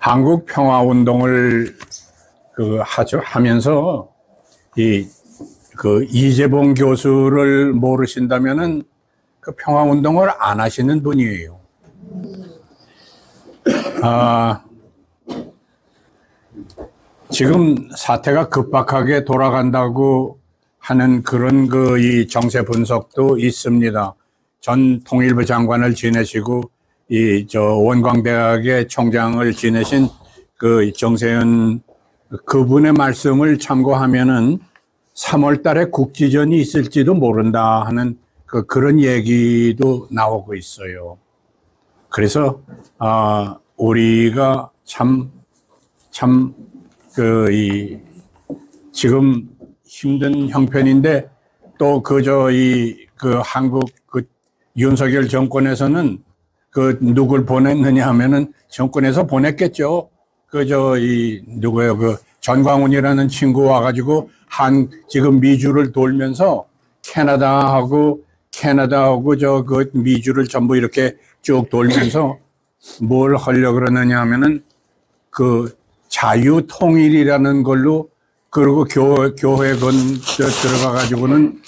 한국 평화운동을 하면서 이재봉 교수를 모르신다면은 그 평화운동을 안 하시는 분이에요. 지금 사태가 급박하게 돌아간다고 하는 그런 이 정세 분석도 있습니다. 전 통일부 장관을 지내시고 원광대학의 총장을 지내신 정세현 그분의 말씀을 참고하면은 3월 달에 국지전이 있을지도 모른다 하는 그런 얘기도 나오고 있어요. 그래서 우리가 지금 힘든 형편인데 또 한국 윤석열 정권에서는 누굴 보냈느냐 하면은 정권에서 보냈겠죠. 전광훈이라는 친구 와가지고 지금 미주를 돌면서 캐나다하고 미주를 전부 이렇게 쭉 돌면서 뭘 하려고 그러느냐 하면은 자유통일이라는 걸로 그리고 교회건 들어가가지고는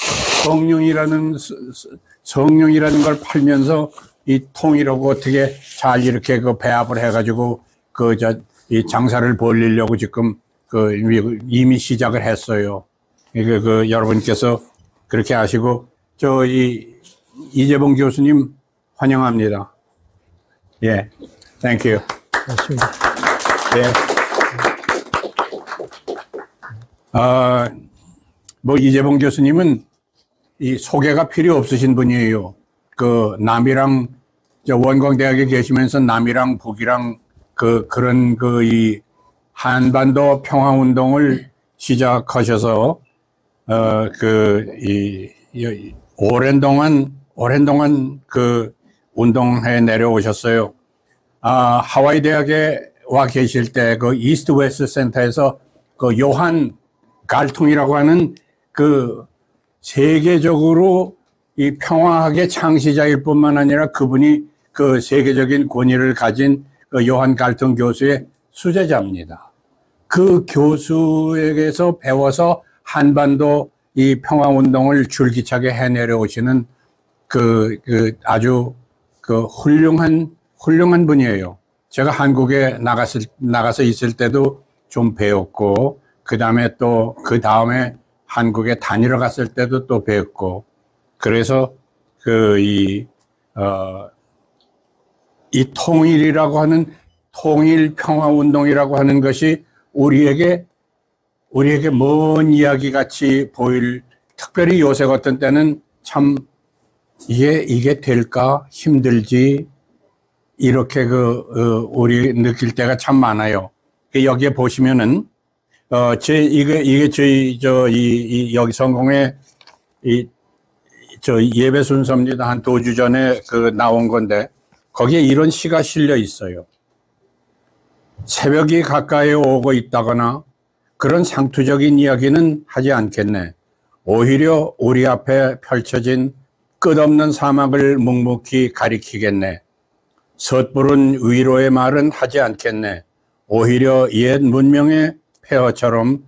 성령이라는 걸 팔면서 이 통일하고 어떻게 잘 이렇게 배합을 해가지고 이 장사를 벌리려고 지금 이미 시작을 했어요. 여러분께서 그렇게 아시고 이재봉 교수님 환영합니다. 예, thank you. 맞습니다. 예. 이재봉 교수님은 이 소개가 필요 없으신 분이에요. 남이랑 원광대학에 계시면서 남이랑 북이랑 이 한반도 평화운동을 시작하셔서 오랜 동안 운동해 내려오셨어요. 하와이 대학에 와 계실 때 이스트 웨스트 센터에서 요한 갈퉁이라고 하는 세계적으로 이 평화학의 창시자일 뿐만 아니라 그분이 세계적인 권위를 가진 요한 갈퉁 교수의 수제자입니다. 그 교수에게서 배워서 한반도 이 평화운동을 줄기차게 해내려 오시는 아주 훌륭한 분이에요. 제가 한국에 나가서 있을 때도 좀 배웠고, 그 다음에 한국에 다니러 갔을 때도 또 배웠고, 그래서 이 통일이라고 하는 통일 평화 운동이라고 하는 것이 우리에게 먼 이야기 같이 특별히 요새 같은 때는 참 이게 될까 힘들지 이렇게 우리 느낄 때가 참 많아요. 여기에 보시면은 이게 저희 여기 성공의 예배 순서입니다. 한 2주 전에 나온 건데 거기에 이런 시가 실려 있어요. 새벽이 가까이 오고 있다거나 그런 상투적인 이야기는 하지 않겠네. 오히려 우리 앞에 펼쳐진 끝없는 사막을 묵묵히 가리키겠네. 섣부른 위로의 말은 하지 않겠네. 오히려 옛 문명의 폐허처럼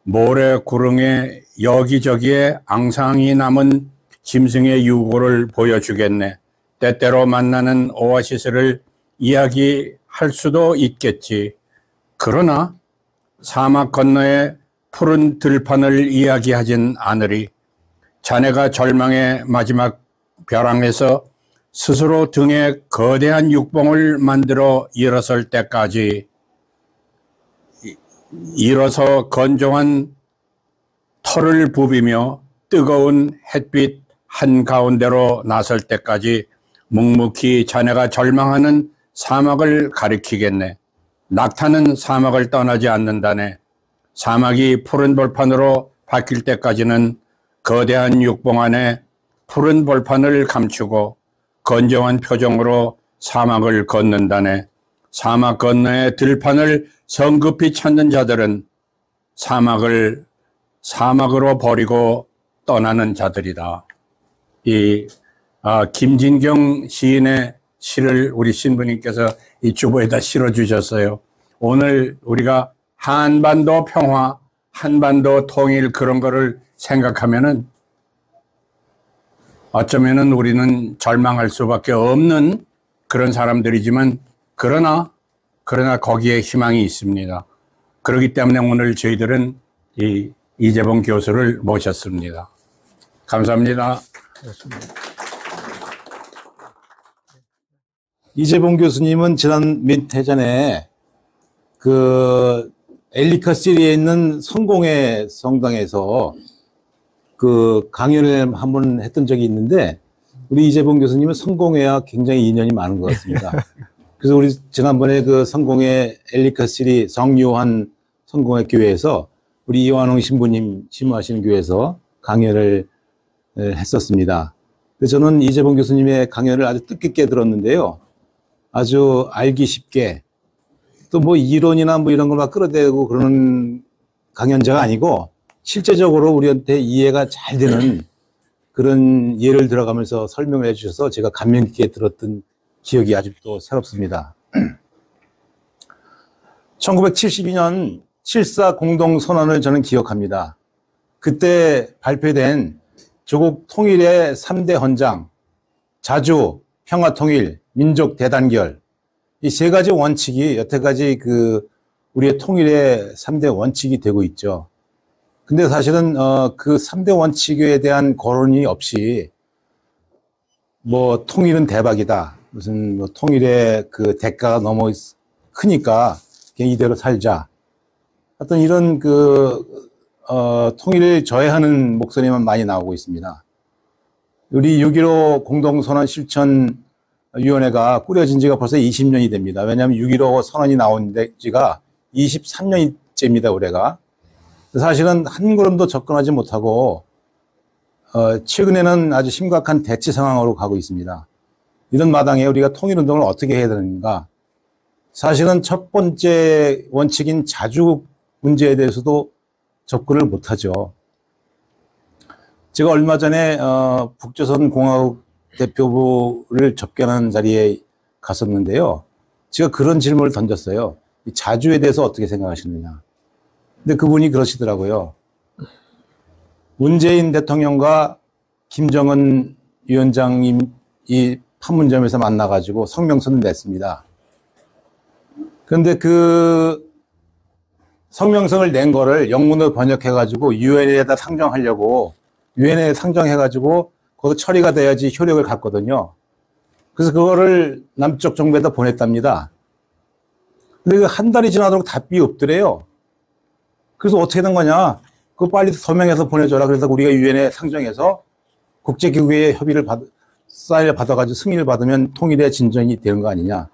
모래 구릉에 여기저기에 앙상이 남은 짐승의 유고를 보여주겠네. 때때로 만나는 오아시스를 이야기할 수도 있겠지. 그러나 사막 건너의 푸른 들판을 이야기하진 않으리. 자네가 절망의 마지막 벼랑에서 스스로 등에 거대한 육봉을 만들어 일어설 때까지, 일어서 건조한 털을 부비며 뜨거운 햇빛 한가운데로 나설 때까지 묵묵히 자네가 절망하는 사막을 가리키겠네. 낙타는 사막을 떠나지 않는다네. 사막이 푸른 벌판으로 바뀔 때까지는 거대한 육봉 안에 푸른 벌판을 감추고 건조한 표정으로 사막을 걷는다네. 사막 건너의 들판을 성급히 찾는 자들은 사막을 사막으로 버리고 떠나는 자들이다. 김진경 시인의 시를 우리 신부님께서 이 주보에다 실어주셨어요. 오늘 우리가 한반도 평화, 한반도 통일 그런 거를 생각하면은 어쩌면은 우리는 절망할 수밖에 없는 그런 사람들이지만 그러나 거기에 희망이 있습니다. 그렇기 때문에 오늘 저희들은 이재봉 교수를 모셨습니다. 감사합니다. 이재봉 교수님은 지난 몇 해 전에 그 엘리카 시리에 있는 성공회 성당에서 그 강연을 한번 했던 적이 있는데 우리 이재봉 교수님은 성공회와 굉장히 인연이 많은 것 같습니다. 그래서 우리 지난번에 그 성공회 엘리카 시리 성요한 성공회 교회에서 우리 이완홍 신부님 심호하시는 교회에서 강연을 했었습니다. 그래서 저는 이재봉 교수님의 강연을 아주 뜻깊게 들었는데요. 아주 알기 쉽게 또 뭐 이론이나 뭐 이런 걸 막 끌어대고 그러는 강연자가 아니고 실제적으로 우리한테 이해가 잘 되는 그런 예를 들어가면서 설명을 해 주셔서 제가 감명 깊게 들었던 기억이 아직도 새롭습니다. 1972년 7.4 공동선언을 저는 기억합니다. 그때 발표된 조국 통일의 3대 헌장, 자주, 평화통일, 민족 대단결, 이 세 가지 원칙이 여태까지 우리의 통일의 3대 원칙이 되고 있죠. 근데 사실은 그 3대 원칙에 대한 거론이 없이 뭐 통일은 대박이다. 무슨 뭐 통일의 그 대가가 너무 크니까 그냥 이대로 살자. 어떤 이런 통일을 저해하는 목소리만 많이 나오고 있습니다. 우리 6.15 공동선언 실천위원회가 꾸려진 지가 벌써 20년이 됩니다. 왜냐하면 6.15 선언이 나온 지가 23년째입니다, 올해가. 사실은 한 걸음도 접근하지 못하고 최근에는 아주 심각한 대치 상황으로 가고 있습니다. 이런 마당에 우리가 통일운동을 어떻게 해야 되는가? 사실은 첫 번째 원칙인 자주 문제에 대해서도 접근을 못하죠. 제가 얼마 전에 북조선 공화국 대표부를 접견하는 자리에 갔었는데요. 제가 그런 질문을 던졌어요. 이 자주에 대해서 어떻게 생각하시느냐. 근데 그분이 그러시더라고요. 문재인 대통령과 김정은 위원장이 판문점에서 만나가지고 성명서를 냈습니다. 그런데 그 성명서를 낸 거를 영문으로 번역해가지고 유엔에다 상정하려고 유엔에 상정해가지고 거기서 처리가 돼야지 효력을 갖거든요. 그래서 그거를 남쪽 정부에다 보냈답니다. 근데 한 달이 지나도록 답이 없더래요. 그래서 어떻게 된 거냐? 그거 빨리 서명해서 보내줘라. 그래서 우리가 유엔에 상정해서 국제기구의 사인을 받아가지고 승인을 받으면 통일의 진전이 되는 거 아니냐.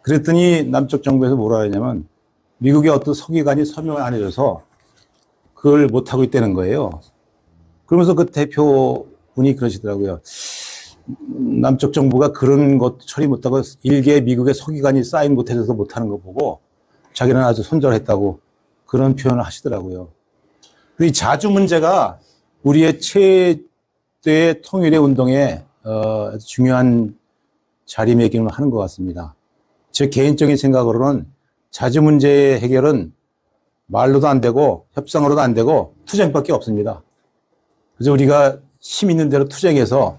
그랬더니 남쪽 정부에서 뭐라 하냐면 미국의 어떤 서기관이 서명을 안 해줘서 그걸 못하고 있다는 거예요. 그러면서 그 대표분이 그러시더라고요. 남쪽 정부가 그런 것 처리 못하고 일개 미국의 서기관이 사인 못해줘서 못하는 거 보고 자기는 아주 손절했다고 그런 표현을 하시더라고요. 이 자주 문제가 우리의 최대의 통일의 운동에 중요한 자리매김을 하는 것 같습니다. 제 개인적인 생각으로는 자주 문제의 해결은 말로도 안 되고 협상으로도 안 되고 투쟁밖에 없습니다. 그래서 우리가 힘 있는 대로 투쟁해서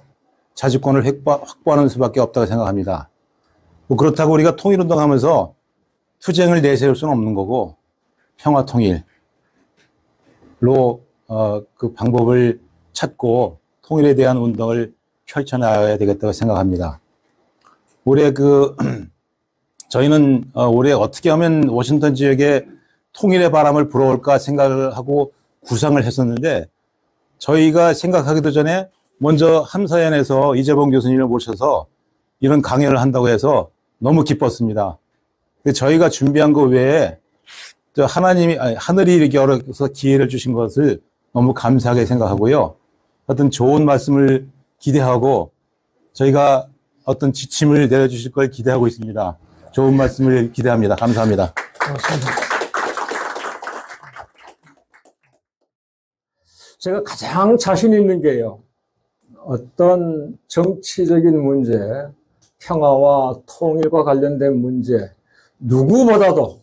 자주권을 확보하는 수밖에 없다고 생각합니다. 뭐 그렇다고 우리가 통일운동하면서 투쟁을 내세울 수는 없는 거고 평화 통일로 그 방법을 찾고 통일에 대한 운동을 펼쳐나가야 되겠다고 생각합니다. 올해 저희는 올해 어떻게 하면 워싱턴 지역에 통일의 바람을 불어올까 생각을 하고 구상을 했었는데 저희가 생각하기도 전에 먼저 함사연에서 이재봉 교수님을 모셔서 이런 강연을 한다고 해서 너무 기뻤습니다. 근데 저희가 준비한 것 외에 하늘이 이렇게 열어서 기회를 주신 것을 너무 감사하게 생각하고요. 어떤 좋은 말씀을 기대하고 저희가 어떤 지침을 내려주실 걸 기대하고 있습니다. 좋은 말씀을 기대합니다. 감사합니다. 고맙습니다. 제가 가장 자신 있는 게요. 어떤 정치적인 문제, 평화와 통일과 관련된 문제 누구보다도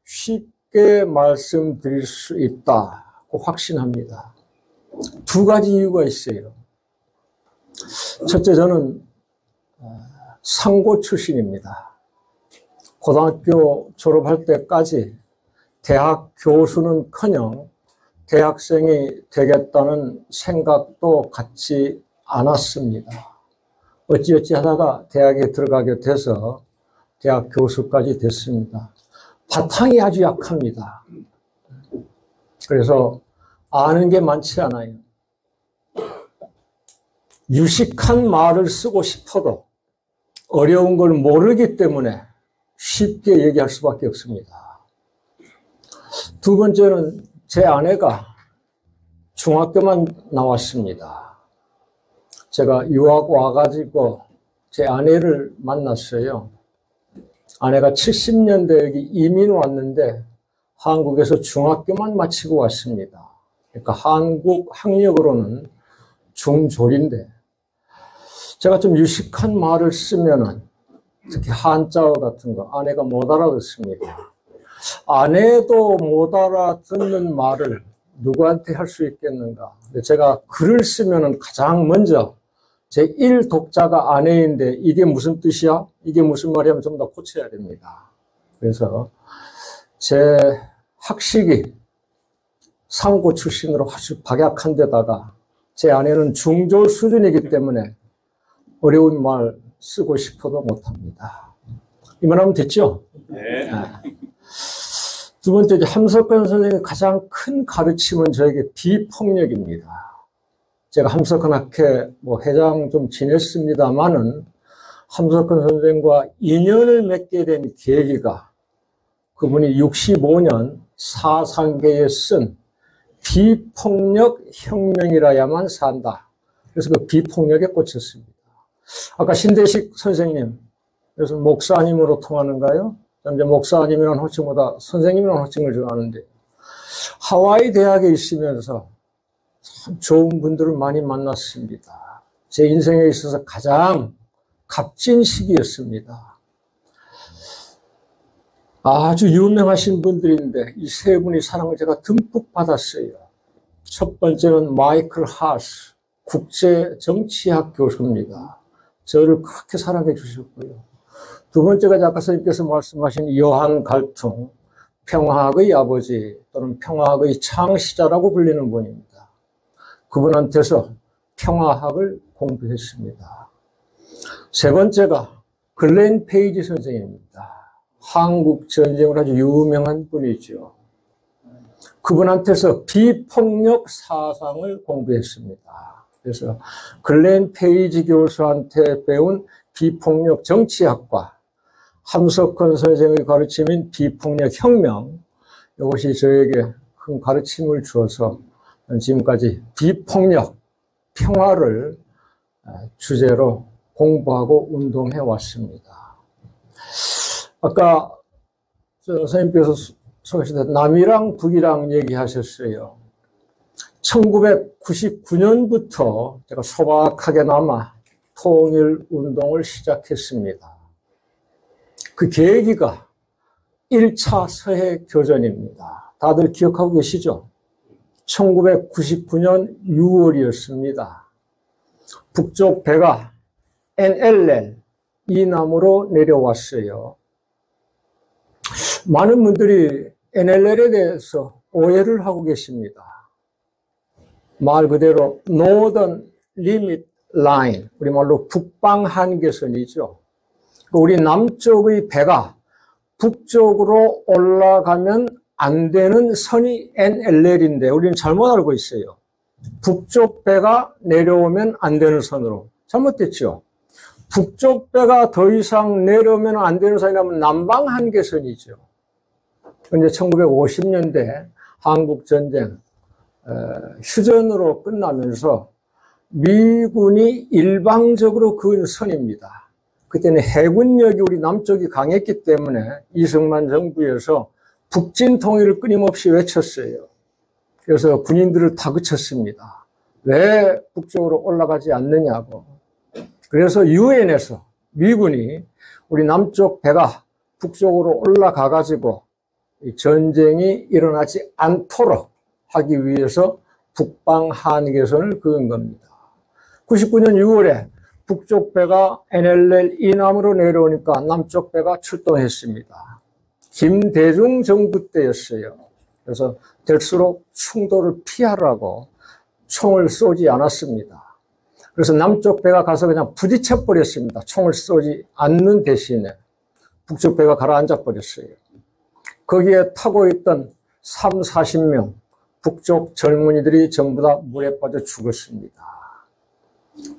쉽게 말씀드릴 수 있다고 확신합니다. 두 가지 이유가 있어요. 첫째, 저는 상고 출신입니다. 고등학교 졸업할 때까지 대학 교수는커녕 대학생이 되겠다는 생각도 갖지 않았습니다. 어찌어찌 하다가 대학에 들어가게 돼서 대학 교수까지 됐습니다. 바탕이 아주 약합니다. 그래서 아는 게 많지 않아요. 유식한 말을 쓰고 싶어도 어려운 걸 모르기 때문에 쉽게 얘기할 수밖에 없습니다. 두 번째는 제 아내가 중학교만 나왔습니다. 제가 유학 와가지고 제 아내를 만났어요. 아내가 70년대 여기 이민 왔는데 한국에서 중학교만 마치고 왔습니다. 그러니까 한국 학력으로는 중졸인데 제가 좀 유식한 말을 쓰면은 특히 한자어 같은 거 아내가 못 알아듣습니다. 아내도 못 알아듣는 말을 누구한테 할 수 있겠는가. 제가 글을 쓰면은 가장 먼저 제 1독자가 아내인데 이게 무슨 뜻이야? 이게 무슨 말이야? 하면 좀 더 고쳐야 됩니다. 그래서 제 학식이 상고 출신으로 아주 박약한 데다가 제 아내는 중졸 수준이기 때문에 어려운 말 쓰고 싶어도 못합니다. 이만하면 됐죠? 네. 두 번째, 함석헌 선생님의 가장 큰 가르침은 저에게 비폭력입니다. 제가 함석헌 학회 회장 좀 지냈습니다만은 함석헌 선생과 인연을 맺게 된 계기가 그분이 65년 사상계에 쓴 비폭력 혁명이라야만 산다. 그래서 그 비폭력에 꽂혔습니다. 아까 신대식 선생님, 그래서 목사님으로 통하는가요? 이제 목사님이라는 호칭보다 선생님이라는 호칭을 좋아하는데 하와이 대학에 있으면서 참 좋은 분들을 많이 만났습니다. 제 인생에 있어서 가장 값진 시기였습니다. 아주 유명하신 분들인데 이 세 분의 사랑을 제가 듬뿍 받았어요. 첫 번째는 마이클 하스, 국제정치학 교수입니다. 저를 그렇게 사랑해 주셨고요. 두 번째가 아까 선생님께서 말씀하신 요한 갈퉁, 평화학의 아버지 또는 평화학의 창시자라고 불리는 분입니다. 그분한테서 평화학을 공부했습니다. 세 번째가 글렌 페이지 선생님입니다. 한국 전쟁으로 아주 유명한 분이죠. 그분한테서 비폭력 사상을 공부했습니다. 그래서 글렌 페이지 교수한테 배운 비폭력 정치학과 함석헌 선생의 가르침인 비폭력 혁명, 이것이 저에게 큰 가르침을 주어서 지금까지 비폭력, 평화를 주제로 공부하고 운동해 왔습니다. 아까 선생님께서 소개하셨던 남이랑 북이랑 얘기하셨어요. 1999년부터 제가 소박하게나마 통일운동을 시작했습니다. 그 계기가 1차 서해교전입니다. 다들 기억하고 계시죠? 1999년 6월이었습니다. 북쪽 배가 NLL 이남으로 내려왔어요. 많은 분들이 NLL에 대해서 오해를 하고 계십니다. 말 그대로 Northern Limit Line, 우리말로 북방 한계선이죠. 우리 남쪽의 배가 북쪽으로 올라가면 안 되는 선이 NLL인데 우리는 잘못 알고 있어요. 북쪽 배가 내려오면 안 되는 선으로. 잘못됐죠. 북쪽 배가 더 이상 내려오면 안 되는 선이라면 남방 한계선이죠. 그런데 1950년대 한국전쟁 휴전으로 끝나면서 미군이 일방적으로 그은 선입니다. 그때는 해군력이 우리 남쪽이 강했기 때문에 이승만 정부에서 북진 통일을 끊임없이 외쳤어요. 그래서 군인들을 다그쳤습니다. 왜 북쪽으로 올라가지 않느냐고. 그래서 유엔에서 미군이 우리 남쪽 배가 북쪽으로 올라가 가지고 전쟁이 일어나지 않도록 하기 위해서 북방 한계선을 그은 겁니다. 99년 6월에 북쪽 배가 NLL 이남으로 내려오니까 남쪽 배가 출동했습니다. 김대중 정부 때였어요. 그래서 될수록 충돌을 피하라고 총을 쏘지 않았습니다. 그래서 남쪽 배가 가서 그냥 부딪혀 버렸습니다. 총을 쏘지 않는 대신에 북쪽 배가 가라앉아 버렸어요. 거기에 타고 있던 30-40명 북쪽 젊은이들이 전부 다 물에 빠져 죽었습니다.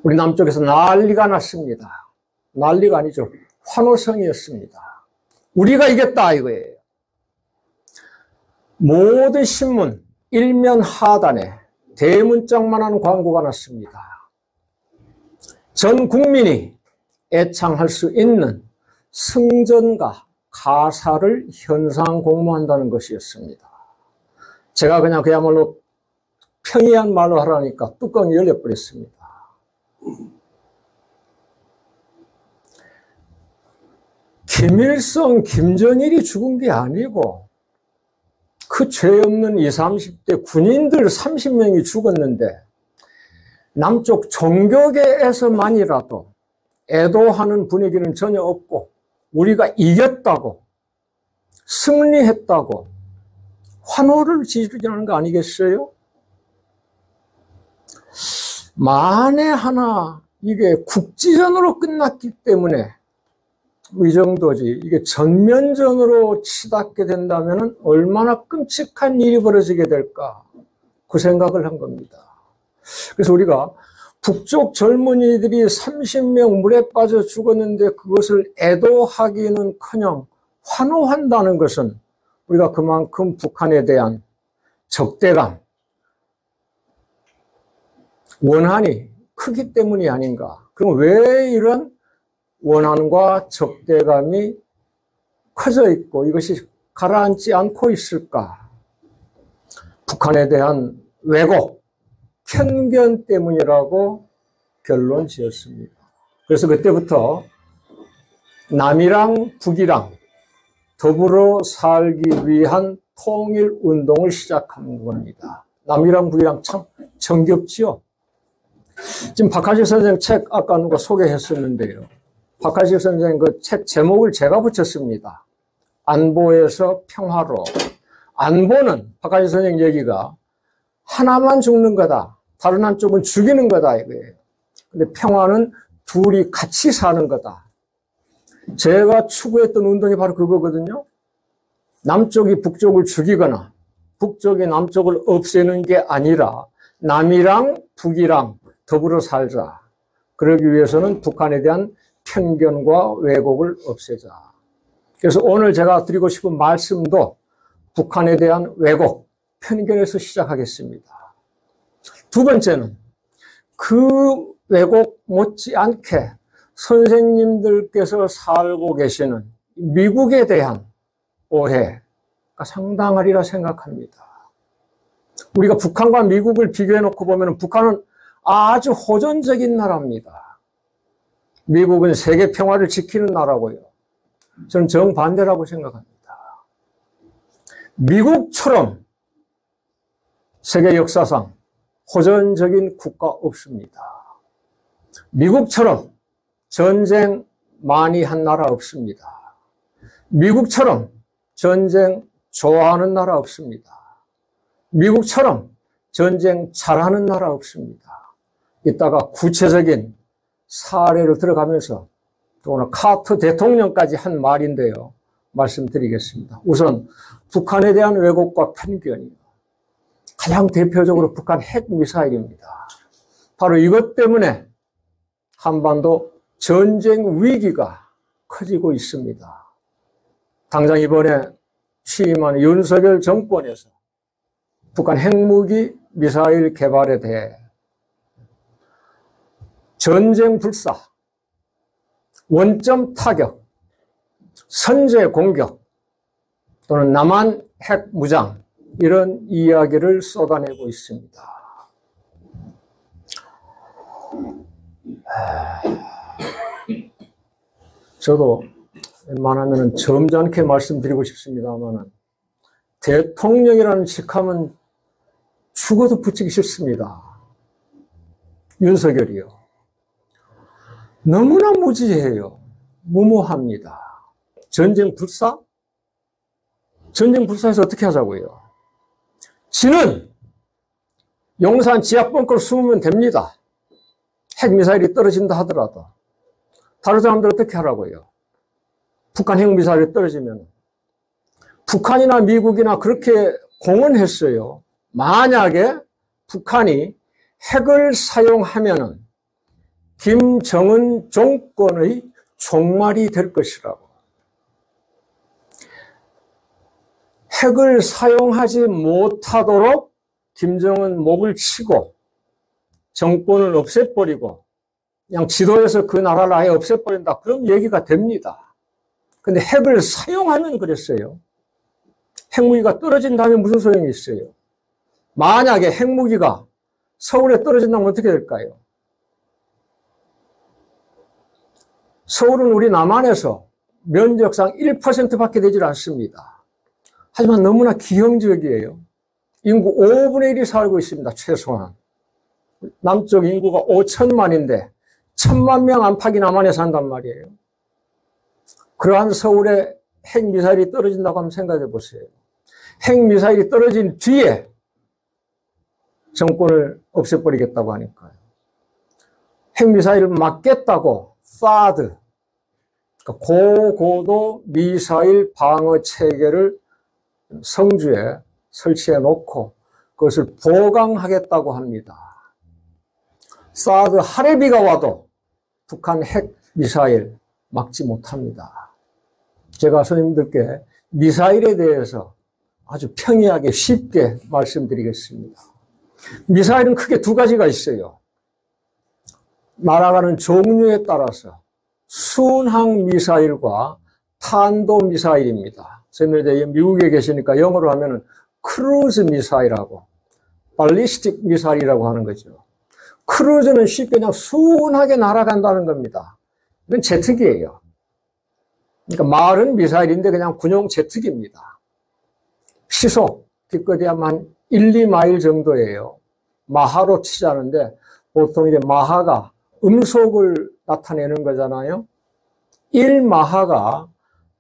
우리 남쪽에서 난리가 났습니다. 난리가 아니죠. 환호성이었습니다. 우리가 이겼다 이거예요. 모든 신문 일면 하단에 대문짝만한 광고가 났습니다. 전 국민이 애창할 수 있는 승전가 가사를 현상 공모한다는 것이었습니다. 제가 그야말로 평이한 말로 하라니까 뚜껑이 열려버렸습니다. 김일성, 김정일이 죽은 게 아니고 그 죄 없는 20, 30대 군인들 30명이 죽었는데 남쪽 종교계에서만이라도 애도하는 분위기는 전혀 없고 우리가 이겼다고 승리했다고 환호를 지르자는 거 아니겠어요? 만에 하나 이게 국지전으로 끝났기 때문에 이 정도지. 이게 전면전으로 치닫게 된다면 얼마나 끔찍한 일이 벌어지게 될까 그 생각을 한 겁니다. 그래서 우리가 북쪽 젊은이들이 30명 물에 빠져 죽었는데 그것을 애도하기는커녕 환호한다는 것은 우리가 그만큼 북한에 대한 적대감, 원한이 크기 때문이 아닌가. 그럼 왜 이런 원한과 적대감이 커져 있고 이것이 가라앉지 않고 있을까? 북한에 대한 왜곡, 편견 때문이라고 결론 지었습니다. 그래서 그때부터 남이랑 북이랑 더불어 살기 위한 통일운동을 시작한 겁니다. 남이랑 북이랑 참 정겹지요? 지금 박하식 선생 책 아까 누가 소개했었는데요. 박하식 선생 그 책 제목을 제가 붙였습니다. 안보에서 평화로. 안보는 박하식 선생 얘기가 하나만 죽는 거다. 다른 한쪽은 죽이는 거다 이거예요. 근데 평화는 둘이 같이 사는 거다. 제가 추구했던 운동이 바로 그거거든요. 남쪽이 북쪽을 죽이거나 북쪽이 남쪽을 없애는 게 아니라 남이랑 북이랑 더불어 살자. 그러기 위해서는 북한에 대한 편견과 왜곡을 없애자. 그래서 오늘 제가 드리고 싶은 말씀도 북한에 대한 왜곡, 편견에서 시작하겠습니다. 두 번째는 그 왜곡 못지않게 선생님들께서 살고 계시는 미국에 대한 오해가 상당하리라 생각합니다. 우리가 북한과 미국을 비교해 놓고 보면 북한은 아주 호전적인 나라입니다. 미국은 세계 평화를 지키는 나라고요. 저는 정반대라고 생각합니다. 미국처럼 세계 역사상 호전적인 국가 없습니다. 미국처럼 전쟁 많이 한 나라 없습니다. 미국처럼 전쟁 좋아하는 나라 없습니다. 미국처럼 전쟁 잘하는 나라 없습니다. 이따가 구체적인 사례를 들어가면서 또 오늘 카터 대통령까지 한 말인데요. 말씀드리겠습니다. 우선 북한에 대한 왜곡과 편견이요. 가장 대표적으로 북한 핵미사일입니다. 바로 이것 때문에 한반도 전쟁 위기가 커지고 있습니다. 당장 이번에 취임한 윤석열 정권에서 북한 핵무기 미사일 개발에 대해 전쟁 불사, 원점 타격, 선제 공격 또는 남한 핵 무장 이런 이야기를 쏟아내고 있습니다. 저도 웬만하면 점잖게 말씀드리고 싶습니다만 대통령이라는 직함은 죽어도 붙이기 싫습니다. 윤석열이요. 너무나 무지해요. 무모합니다. 전쟁 불사? 전쟁 불사에서 어떻게 하자고요? 지는 용산 지하벙커로 숨으면 됩니다. 핵미사일이 떨어진다 하더라도. 다른 사람들 어떻게 하라고요? 북한 핵미사일이 떨어지면. 북한이나 미국이나 그렇게 공언했어요. 만약에 북한이 핵을 사용하면은 김정은 정권의 종말이 될 것이라고. 핵을 사용하지 못하도록 김정은 목을 치고 정권을 없애버리고 그냥 지도에서 그 나라를 아예 없애버린다. 그럼 얘기가 됩니다. 근데 핵을 사용하면 그랬어요. 핵무기가 떨어진 다음에 무슨 소용이 있어요? 만약에 핵무기가 서울에 떨어진다면 어떻게 될까요? 서울은 우리 남한에서 면적상 1%밖에 되질 않습니다. 하지만 너무나 기형적이에요. 인구 5분의 1이 살고 있습니다. 최소한. 남쪽 인구가 5천만인데 1,000만 명 안팎이 남한에 산단 말이에요. 그러한 서울에 핵미사일이 떨어진다고 한번 생각해 보세요. 핵미사일이 떨어진 뒤에 정권을 없애버리겠다고 하니까요. 핵미사일을 막겠다고 THAAD, 그러니까 고고도 미사일 방어 체계를 성주에 설치해 놓고 그것을 보강하겠다고 합니다. THAAD 하레비가 와도 북한 핵미사일 막지 못합니다. 제가 선생님들께 미사일에 대해서 아주 평이하게 쉽게 말씀드리겠습니다. 미사일은 크게 두 가지가 있어요. 날아가는 종류에 따라서 순항 미사일과 탄도 미사일입니다. 선생님들 미국에 계시니까 영어로 하면은 크루즈 미사일하고 발리스틱 미사일이라고 하는 거죠. 크루즈는 쉽게 그냥 순하게 날아간다는 겁니다. 이건 제트기예요. 그러니까 말은 미사일인데 그냥 군용 제트기입니다. 시속 기껏해야만 1, 2마일 정도예요. 마하로 치자는데 보통 이제 마하가 음속을 나타내는 거잖아요. 1마하가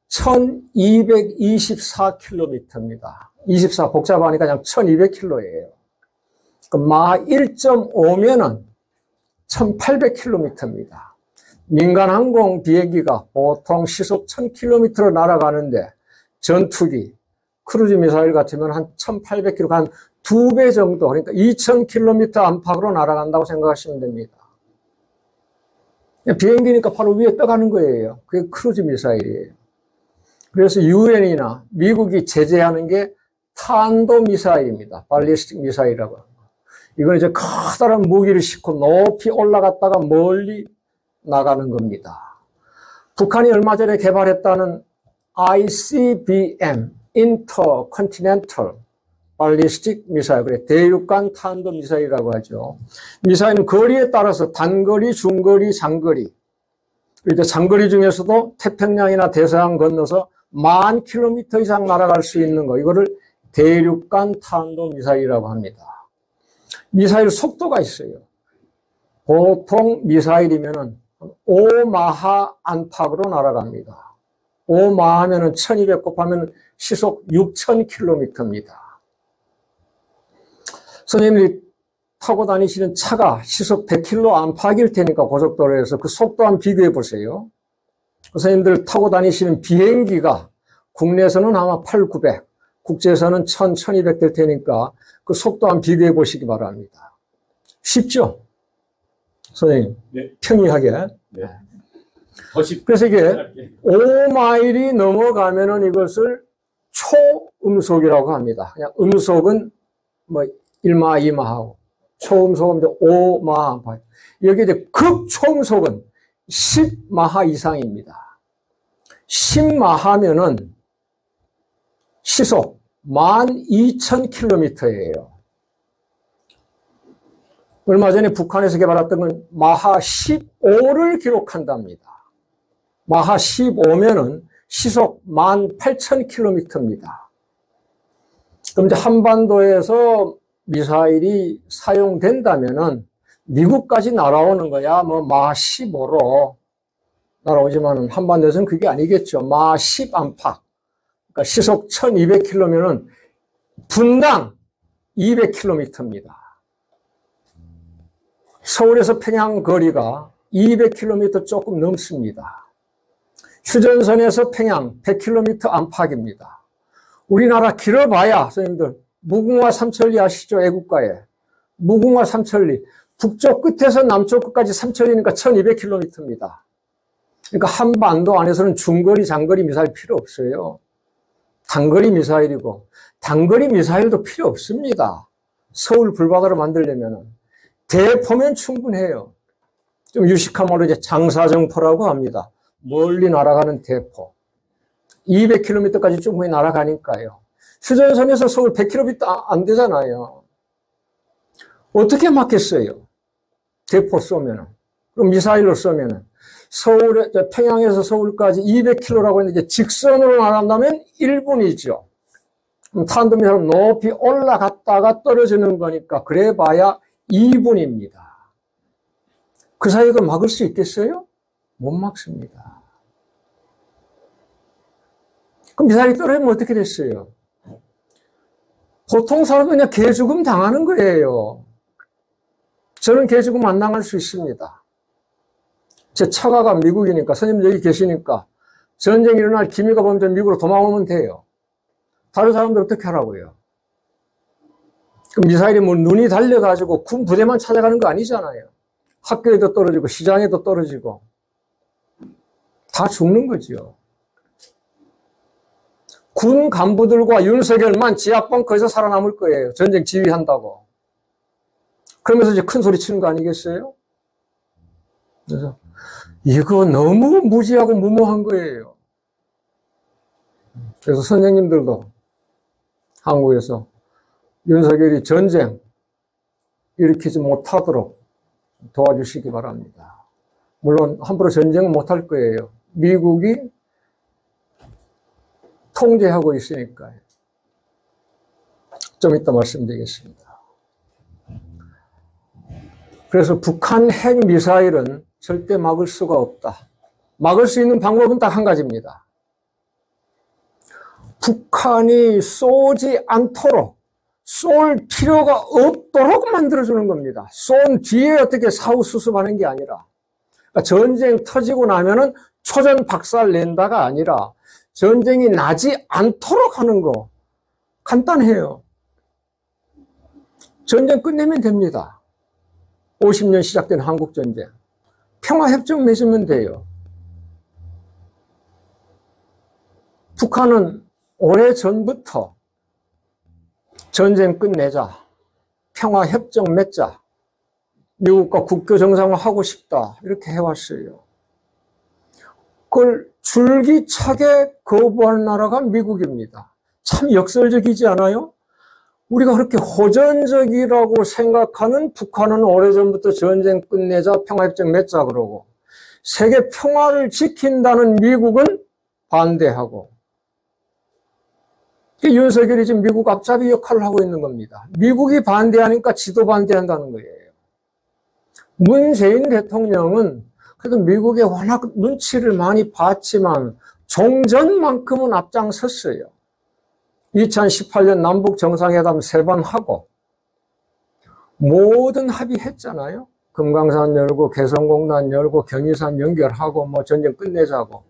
1224km입니다. 24 복잡하니까 그냥 1200km예요. 그 마하 1.5면은 1800km입니다. 민간 항공 비행기가 보통 시속 1000km로 날아가는데 전투기, 크루즈 미사일 같으면 한 1800km, 한 2배 정도, 그러니까 2000km 안팎으로 날아간다고 생각하시면 됩니다. 비행기니까 바로 위에 떠가는 거예요. 그게 크루즈 미사일이에요. 그래서 유엔이나 미국이 제재하는 게 탄도 미사일입니다. 발리스틱 미사일이라고 합니다. 이건 이제 커다란 무기를 싣고 높이 올라갔다가 멀리 나가는 겁니다. 북한이 얼마 전에 개발했다는 ICBM, Intercontinental Ballistic Missile, 그래 대륙간 탄도 미사일이라고 하죠. 미사일은 거리에 따라서 단거리, 중거리, 장거리. 이제 장거리 중에서도 태평양이나 대서양 건너서 10,000km 이상 날아갈 수 있는 거, 이거를 대륙간 탄도 미사일이라고 합니다. 미사일 속도가 있어요. 보통 미사일이면은 5마하 안팎으로 날아갑니다. 5마하면은 1200 곱하면 시속 6000km입니다. 선생님들이 타고 다니시는 차가 시속 100km 안팎일 테니까 고속도로에서 그 속도 한번 비교해 보세요. 선생님들 타고 다니시는 비행기가 국내에서는 아마 800, 900, 국제에서는 1000, 1200 될 테니까 그 속도 한번 비교해 보시기 바랍니다. 쉽죠? 선생님, 네. 평이하게. 네. 그래서 이게 5마일이 넘어가면은 이것을 초음속이라고 합니다. 그냥 음속은 뭐 1마, 2마하고 초음속은 이제 5마. 여기 이제 극초음속은 10마하 이상입니다. 10마하면은 시속 12,000km예요. 얼마 전에 북한에서 개발했던 건 마하 15를 기록한답니다. 마하 15면은 시속 18,000km입니다. 그럼 이제 한반도에서 미사일이 사용된다면은 미국까지 날아오는 거야. 뭐 마하 15로 날아오지만은 한반도에서는 그게 아니겠죠. 마하 10 안팎. 그러니까 시속 1200km면은 분당 200km입니다. 서울에서 평양 거리가 200km 조금 넘습니다. 휴전선에서 평양 100km 안팎입니다. 우리나라 길어봐야, 선생님들, 무궁화 삼천리 아시죠? 애국가에. 무궁화 삼천리. 북쪽 끝에서 남쪽 끝까지 삼천리니까 1200km입니다. 그러니까 한반도 안에서는 중거리, 장거리 미사일 필요 없어요. 단거리 미사일이고, 단거리 미사일도 필요 없습니다. 서울 불바다로 만들려면. 대포면 충분해요. 좀 유식한 말로 이제 장사정포라고 합니다. 멀리 날아가는 대포. 200km까지 충분히 날아가니까요. 휴전선에서 서울 100km 안 되잖아요. 어떻게 막겠어요? 대포 쏘면은. 그럼 미사일로 쏘면은. 서울에, 평양에서 서울까지 200km라고 했는데 직선으로 날아간다면 1분이죠. 그럼 탄도미사일 높이 올라갔다가 떨어지는 거니까 그래 봐야 2분입니다. 그 사이에 그걸 막을 수 있겠어요? 못 막습니다. 그럼 미사일이 떨어지면 어떻게 됐어요? 보통 사람은 그냥 개죽음 당하는 거예요. 저는 개죽음 안 당할 수 있습니다. 제 처가가 미국이니까, 선생님 여기 계시니까 전쟁이 일어날 기미가 보면 저 미국으로 도망오면 돼요. 다른 사람들 어떻게 하라고요? 그럼 미사일이 뭐 눈이 달려가지고 군 부대만 찾아가는 거 아니잖아요. 학교에도 떨어지고 시장에도 떨어지고 다 죽는 거죠. 군 간부들과 윤석열만 지하벙커에서 살아남을 거예요. 전쟁 지휘한다고. 그러면서 이제 큰 소리 치는 거 아니겠어요? 그래서 이거 너무 무지하고 무모한 거예요. 그래서 선생님들도 한국에서 윤석열이 전쟁 일으키지 못하도록 도와주시기 바랍니다. 물론 함부로 전쟁은 못할 거예요. 미국이 통제하고 있으니까요. 좀 이따 말씀드리겠습니다. 그래서 북한 핵미사일은 절대 막을 수가 없다. 막을 수 있는 방법은 딱 한 가지입니다. 북한이 쏘지 않도록, 쏠 필요가 없도록 만들어주는 겁니다. 쏜 뒤에 어떻게 사후수습하는 게 아니라. 그러니까 전쟁 터지고 나면은 초전 박살 낸다가 아니라 전쟁이 나지 않도록 하는 거. 간단해요. 전쟁 끝내면 됩니다. 50년 시작된 한국전쟁. 평화협정 맺으면 돼요. 북한은 오래전부터 전쟁 끝내자, 평화협정 맺자, 미국과 국교 정상화하고 싶다 이렇게 해왔어요. 그걸 줄기차게 거부하는 나라가 미국입니다. 참 역설적이지 않아요? 우리가 그렇게 호전적이라고 생각하는 북한은 오래전부터 전쟁 끝내자, 평화협정 맺자 그러고 세계 평화를 지킨다는 미국은 반대하고 윤석열이 지금 미국 앞잡이 역할을 하고 있는 겁니다. 미국이 반대하니까 지도 반대한다는 거예요. 문재인 대통령은 그래도 미국에 워낙 눈치를 많이 봤지만 종전만큼은 앞장섰어요. 2018년 남북 정상회담 3번 하고 모든 합의했잖아요. 금강산 열고 개성공단 열고 경의산 연결하고 뭐 전쟁 끝내자고.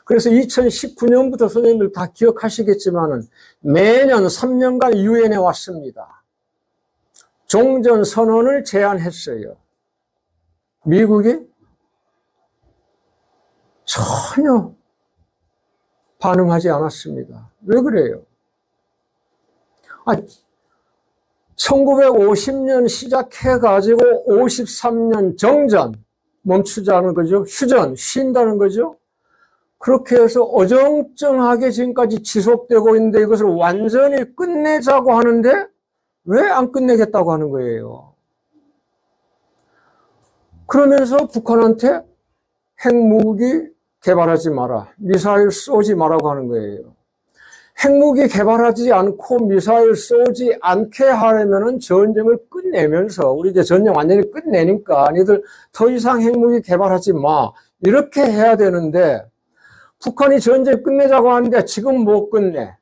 그래서 2019년부터 선생님들 다 기억하시겠지만은 매년 3년간 유엔에 왔습니다. 종전선언을 제안했어요. 미국이 전혀 반응하지 않았습니다. 왜 그래요? 1950년 시작해가지고 53년 정전 멈추자는 거죠. 휴전, 쉰다는 거죠. 그렇게 해서 어정쩡하게 지금까지 지속되고 있는데 이것을 완전히 끝내자고 하는데 왜 안 끝내겠다고 하는 거예요? 그러면서 북한한테 핵무기 개발하지 마라. 미사일 쏘지 마라고 하는 거예요. 핵무기 개발하지 않고 미사일 쏘지 않게 하려면은 전쟁을 끝내면서, 우리 이제 전쟁 완전히 끝내니까 니들 더 이상 핵무기 개발하지 마. 이렇게 해야 되는데, 북한이 전쟁 끝내자고 하는데 지금 못 끝내.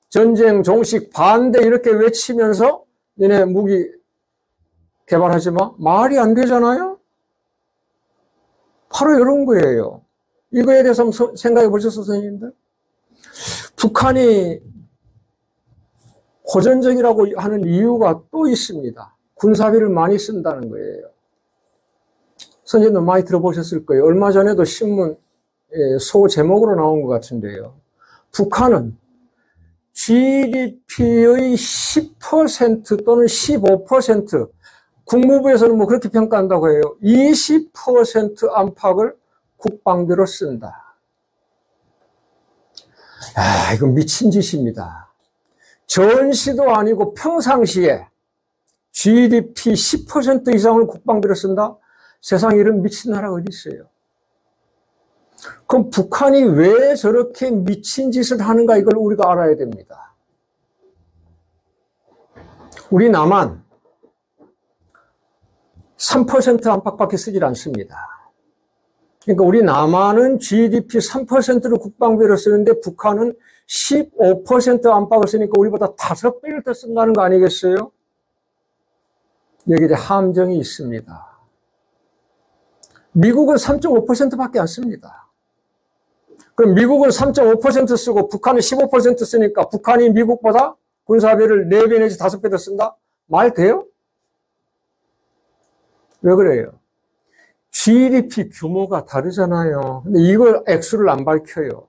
전쟁 종식 반대 이렇게 외치면서 얘네 무기 개발하지 마? 말이 안 되잖아요? 바로 이런 거예요. 이거에 대해서 한번 생각해 보셨어요, 선생님들? 북한이 호전적이라고 하는 이유가 또 있습니다. 군사비를 많이 쓴다는 거예요. 선생님도 많이 들어보셨을 거예요. 얼마 전에도 신문 소 제목으로 나온 것 같은데요. 북한은 GDP의 10% 또는 15%, 국무부에서는 뭐 그렇게 평가한다고 해요. 20% 안팎을 국방비로 쓴다. 아, 이건 미친 짓입니다. 전시도 아니고 평상시에 GDP 10% 이상을 국방비로 쓴다? 세상에 이런 미친 나라가 어디 있어요? 그럼 북한이 왜 저렇게 미친 짓을 하는가, 이걸 우리가 알아야 됩니다. 우리 남한 3% 안팎밖에 쓰질 않습니다. 그러니까 우리 남한은 GDP 3%를 국방비로 쓰는데 북한은 15% 안팎을 쓰니까 우리보다 5배를 더 쓴다는 거 아니겠어요? 여기에 함정이 있습니다. 미국은 3.5%밖에 안 씁니다. 그럼 미국은 3.5% 쓰고 북한은 15% 쓰니까 북한이 미국보다 군사비를 4배 내지 5배 더 쓴다? 말 돼요? 왜 그래요? GDP 규모가 다르잖아요. 근데 이걸 액수를 안 밝혀요.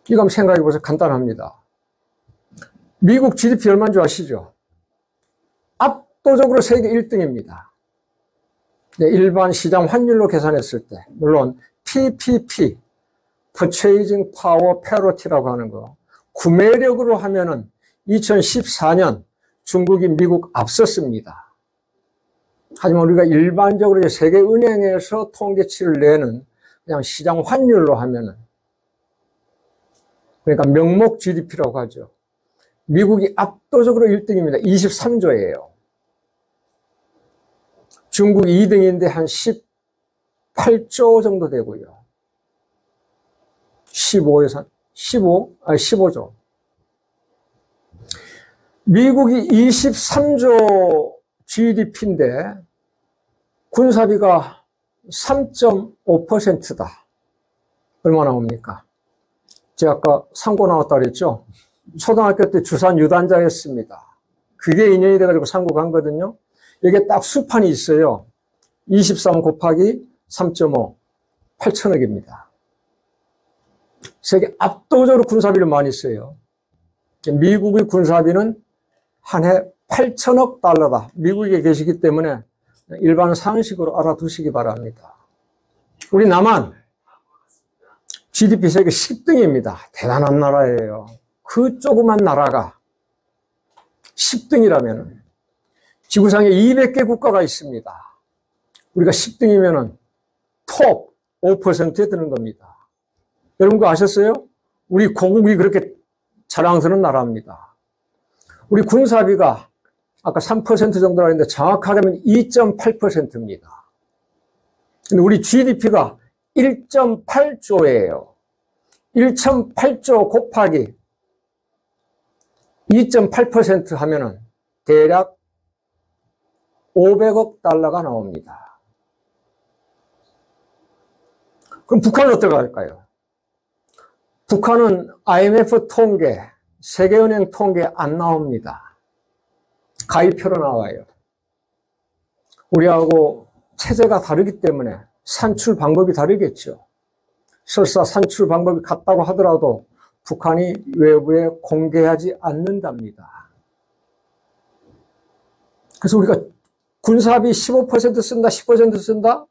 이거 한번 생각해 보세요. 간단합니다. 미국 GDP 얼마인 줄 아시죠? 압도적으로 세계 1등입니다. 네, 일반 시장 환율로 계산했을 때, 물론 PPP, Purchasing Power Parity라고 하는 거, 구매력으로 하면은 2014년 중국이 미국 앞섰습니다. 하지만 우리가 일반적으로 세계은행에서 통계치를 내는 그냥 시장 환율로 하면은, 그러니까 명목 GDP라고 하죠. 미국이 압도적으로 1등입니다. 23조예요. 중국이 2등인데 한 18조 정도 되고요. 15조. 미국이 23조 GDP인데 군사비가 3.5%다. 얼마 나옵니까? 제가 아까 상고 나왔다 그랬죠? 초등학교 때 주산 유단자였습니다. 그게 인연이 돼가지고 상고 간 거거든요. 여기에 딱 수판이 있어요. 23 곱하기 3.5, 8천억입니다. 세계 압도적으로 군사비를 많이 써요. 미국의 군사비는 한 해 8천억 달러다. 미국에 계시기 때문에 일반 상식으로 알아두시기 바랍니다. 우리 남한 GDP 세계 10등입니다. 대단한 나라예요. 그 조그만 나라가 10등이라면 지구상에 200개 국가가 있습니다. 우리가 10등이면 톱 5%에 드는 겁니다. 여러분 그거 아셨어요? 우리 고국이 그렇게 자랑스러운 나라입니다. 우리 군사비가 아까 3% 정도라 했는데 정확하게 하면 2.8%입니다. 근데 우리 GDP가 1.8조예요. 1.8조 곱하기 2.8% 하면은 대략 500억 달러가 나옵니다. 그럼 북한은 어떻게 할까요? 북한은 IMF 통계, 세계은행 통계 안 나옵니다. 가입표로 나와요. 우리하고 체제가 다르기 때문에 산출 방법이 다르겠죠. 설사 산출 방법이 같다고 하더라도 북한이 외부에 공개하지 않는답니다. 그래서 우리가 군사비 15% 쓴다, 10% 쓴다?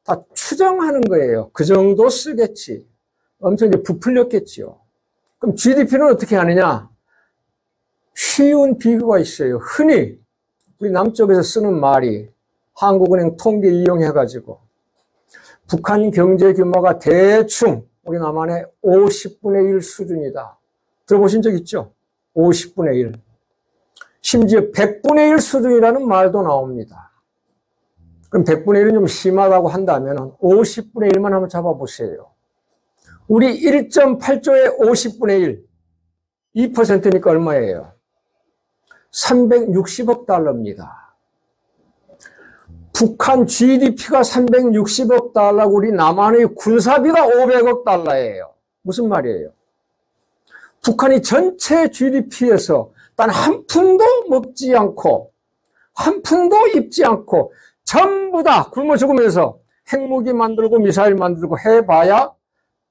다 추정하는 거예요. 그 정도 쓰겠지. 엄청 이제 부풀렸겠지요. 그럼 GDP는 어떻게 하느냐? 쉬운 비교가 있어요. 흔히 우리 남쪽에서 쓰는 말이 한국은행 통계 이용해가지고 북한 경제 규모가 대충 우리 남한의 50분의 1 수준이다. 들어보신 적 있죠? 50분의 1. 심지어 100분의 1 수준이라는 말도 나옵니다. 그럼 100분의 1은 좀 심하다고 한다면 50분의 1만 한번 잡아보세요. 우리 1.8조의 50분의 1, 2%니까 얼마예요? 360억 달러입니다. 북한 GDP가 360억 달러고 우리 남한의 군사비가 500억 달러예요. 무슨 말이에요? 북한이 전체 GDP에서 단 한 푼도 먹지 않고 한 푼도 입지 않고 전부 다 굶어 죽으면서 핵무기 만들고 미사일 만들고 해봐야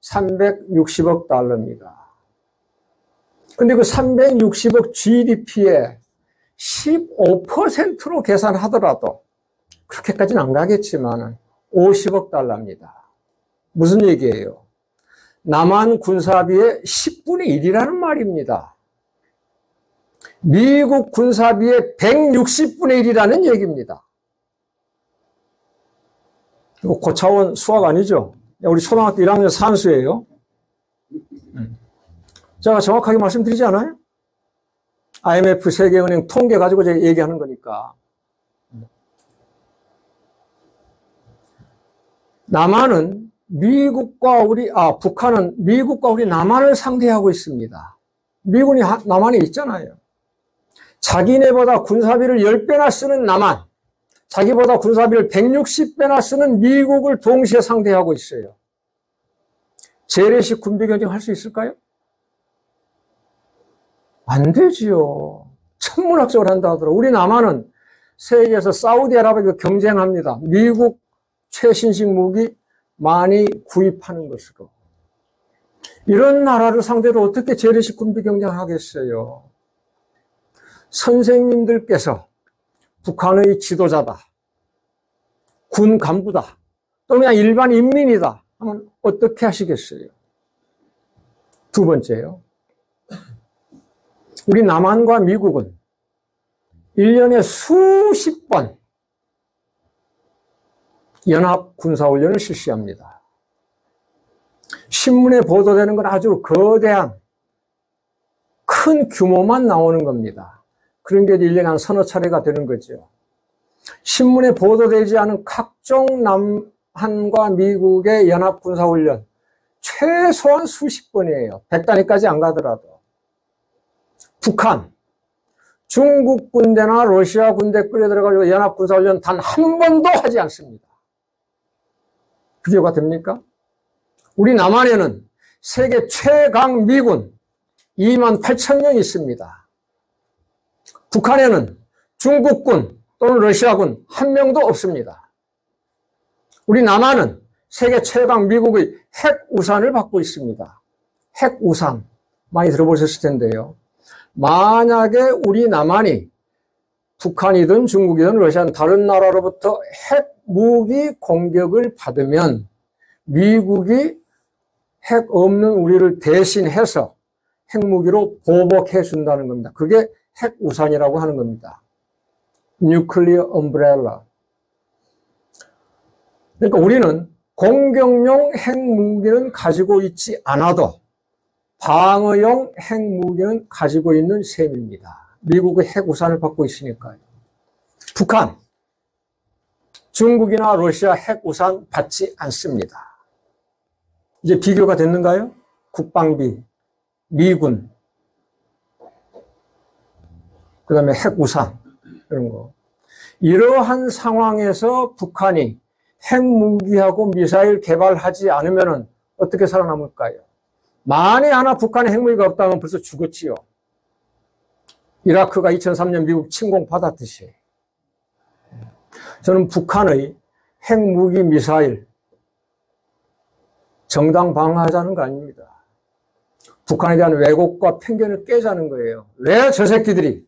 360억 달러입니다. 근데 그 360억 GDP의 15%로 계산하더라도 그렇게까지는 안 가겠지만 50억 달러입니다. 무슨 얘기예요? 남한 군사비의 10분의 1이라는 말입니다. 미국 군사비의 160분의 1이라는 얘기입니다. 이거 고차원 수학 아니죠? 우리 초등학교 1학년 산수예요. 제가 정확하게 말씀드리지 않아요? IMF 세계은행 통계 가지고 제가 얘기하는 거니까. 남한은 북한은 미국과 우리 남한을 상대하고 있습니다. 미군이 남한에 있잖아요. 자기네보다 군사비를 10배나 쓰는 남한, 자기보다 군사비를 160배나 쓰는 미국을 동시에 상대하고 있어요. 재래식 군비 경쟁 할 수 있을까요? 안 되지요. 천문학적으로 한다 하더라고요. 우리 남한은 세계에서 사우디아라비아가 경쟁합니다. 미국 최신식 무기 많이 구입하는 것으로. 이런 나라를 상대로 어떻게 재래식 군비 경쟁하겠어요? 선생님들께서 북한의 지도자다, 군 간부다, 또는 그냥 일반 인민이다 하면 어떻게 하시겠어요? 두 번째요. 우리 남한과 미국은 1년에 수십 번 연합 군사훈련을 실시합니다. 신문에 보도되는 건 아주 거대한 큰 규모만 나오는 겁니다. 그런 게 1년에 한 서너 차례가 되는 거죠. 신문에 보도되지 않은 각종 남한과 미국의 연합 군사훈련 최소한 수십 번이에요. 100단위까지 안 가더라도. 북한, 중국 군대나 러시아 군대 끌려들어가지고 연합 군사훈련 단 한 번도 하지 않습니다. 비교가 됩니까? 우리 남한에는 세계 최강 미군 28,000명 있습니다. 북한에는 중국군 또는 러시아군 한 명도 없습니다. 우리 남한은 세계 최강 미국의 핵우산을 받고 있습니다. 핵우산 많이 들어보셨을 텐데요. 만약에 우리 남한이 북한이든 중국이든 러시아든 다른 나라로부터 핵무기 공격을 받으면 미국이 핵 없는 우리를 대신해서 핵무기로 보복해 준다는 겁니다. 그게 핵우산이라고 하는 겁니다. 뉴클리어 엄브렐라. 그러니까 우리는 공격용 핵무기는 가지고 있지 않아도 방어용 핵무기는 가지고 있는 셈입니다. 미국의 핵우산을 받고 있으니까요. 북한, 중국이나 러시아 핵우산 받지 않습니다. 이제 비교가 됐는가요? 국방비, 미군, 그 다음에 핵우산, 이런 거. 이러한 상황에서 북한이 핵무기하고 미사일 개발하지 않으면 어떻게 살아남을까요? 만에 하나 북한에 핵무기가 없다면 벌써 죽었지요. 이라크가 2003년 미국 침공 받았듯이. 저는 북한의 핵무기 미사일 정당 방어하자는 거 아닙니다. 북한에 대한 왜곡과 편견을 깨자는 거예요. 왜 저 새끼들이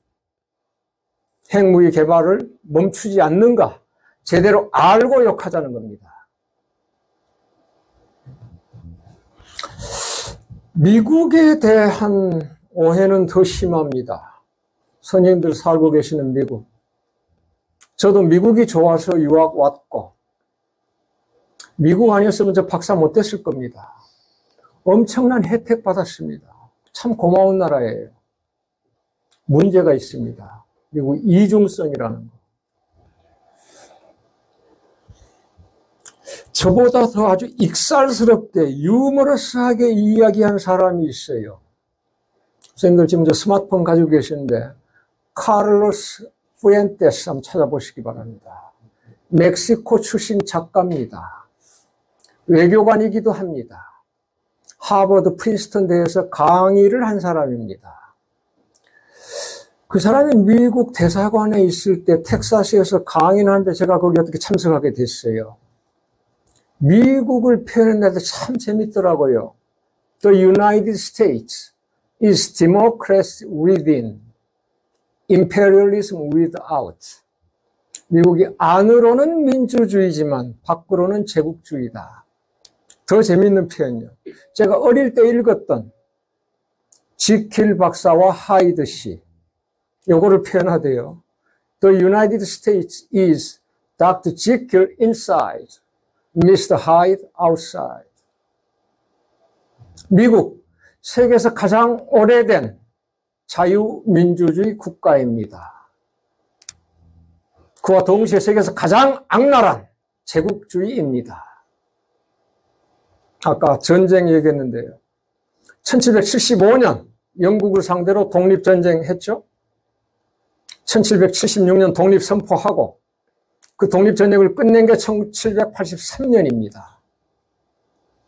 핵무기 개발을 멈추지 않는가? 제대로 알고 욕하자는 겁니다. 미국에 대한 오해는 더 심합니다. 선생님들 살고 계시는 미국. 저도 미국이 좋아서 유학 왔고, 미국 아니었으면 저 박사 못 됐을 겁니다. 엄청난 혜택 받았습니다. 참 고마운 나라예요. 문제가 있습니다. 그리고 이중성이라는 거. 저보다 더 아주 익살스럽게 유머러스하게 이야기한 사람이 있어요. 선생님들 지금 저 스마트폰 가지고 계시는데 카를로스 푸엔테스 한번 찾아보시기 바랍니다. 멕시코 출신 작가입니다. 외교관이기도 합니다. 하버드 프린스턴 대에서 강의를 한 사람입니다. 그 사람이 미국 대사관에 있을 때 텍사스에서 강의를 하는데 제가 거기 어떻게 참석하게 됐어요. 미국을 표현했는데 참 재밌더라고요. The United States is democracy within, imperialism without. 미국이 안으로는 민주주의지만 밖으로는 제국주의다. 더 재밌는 표현이요. 제가 어릴 때 읽었던 지킬 박사와 하이드 씨, 요거를 표현하대요. The United States is Dr. Jekyll inside, Mr. Hyde outside. 미국, 세계에서 가장 오래된 자유민주주의 국가입니다. 그와 동시에 세계에서 가장 악랄한 제국주의입니다. 아까 전쟁 얘기했는데요. 1775년 영국을 상대로 독립전쟁 했죠. 1776년 독립선포하고 그 독립전쟁을 끝낸 게 1783년입니다.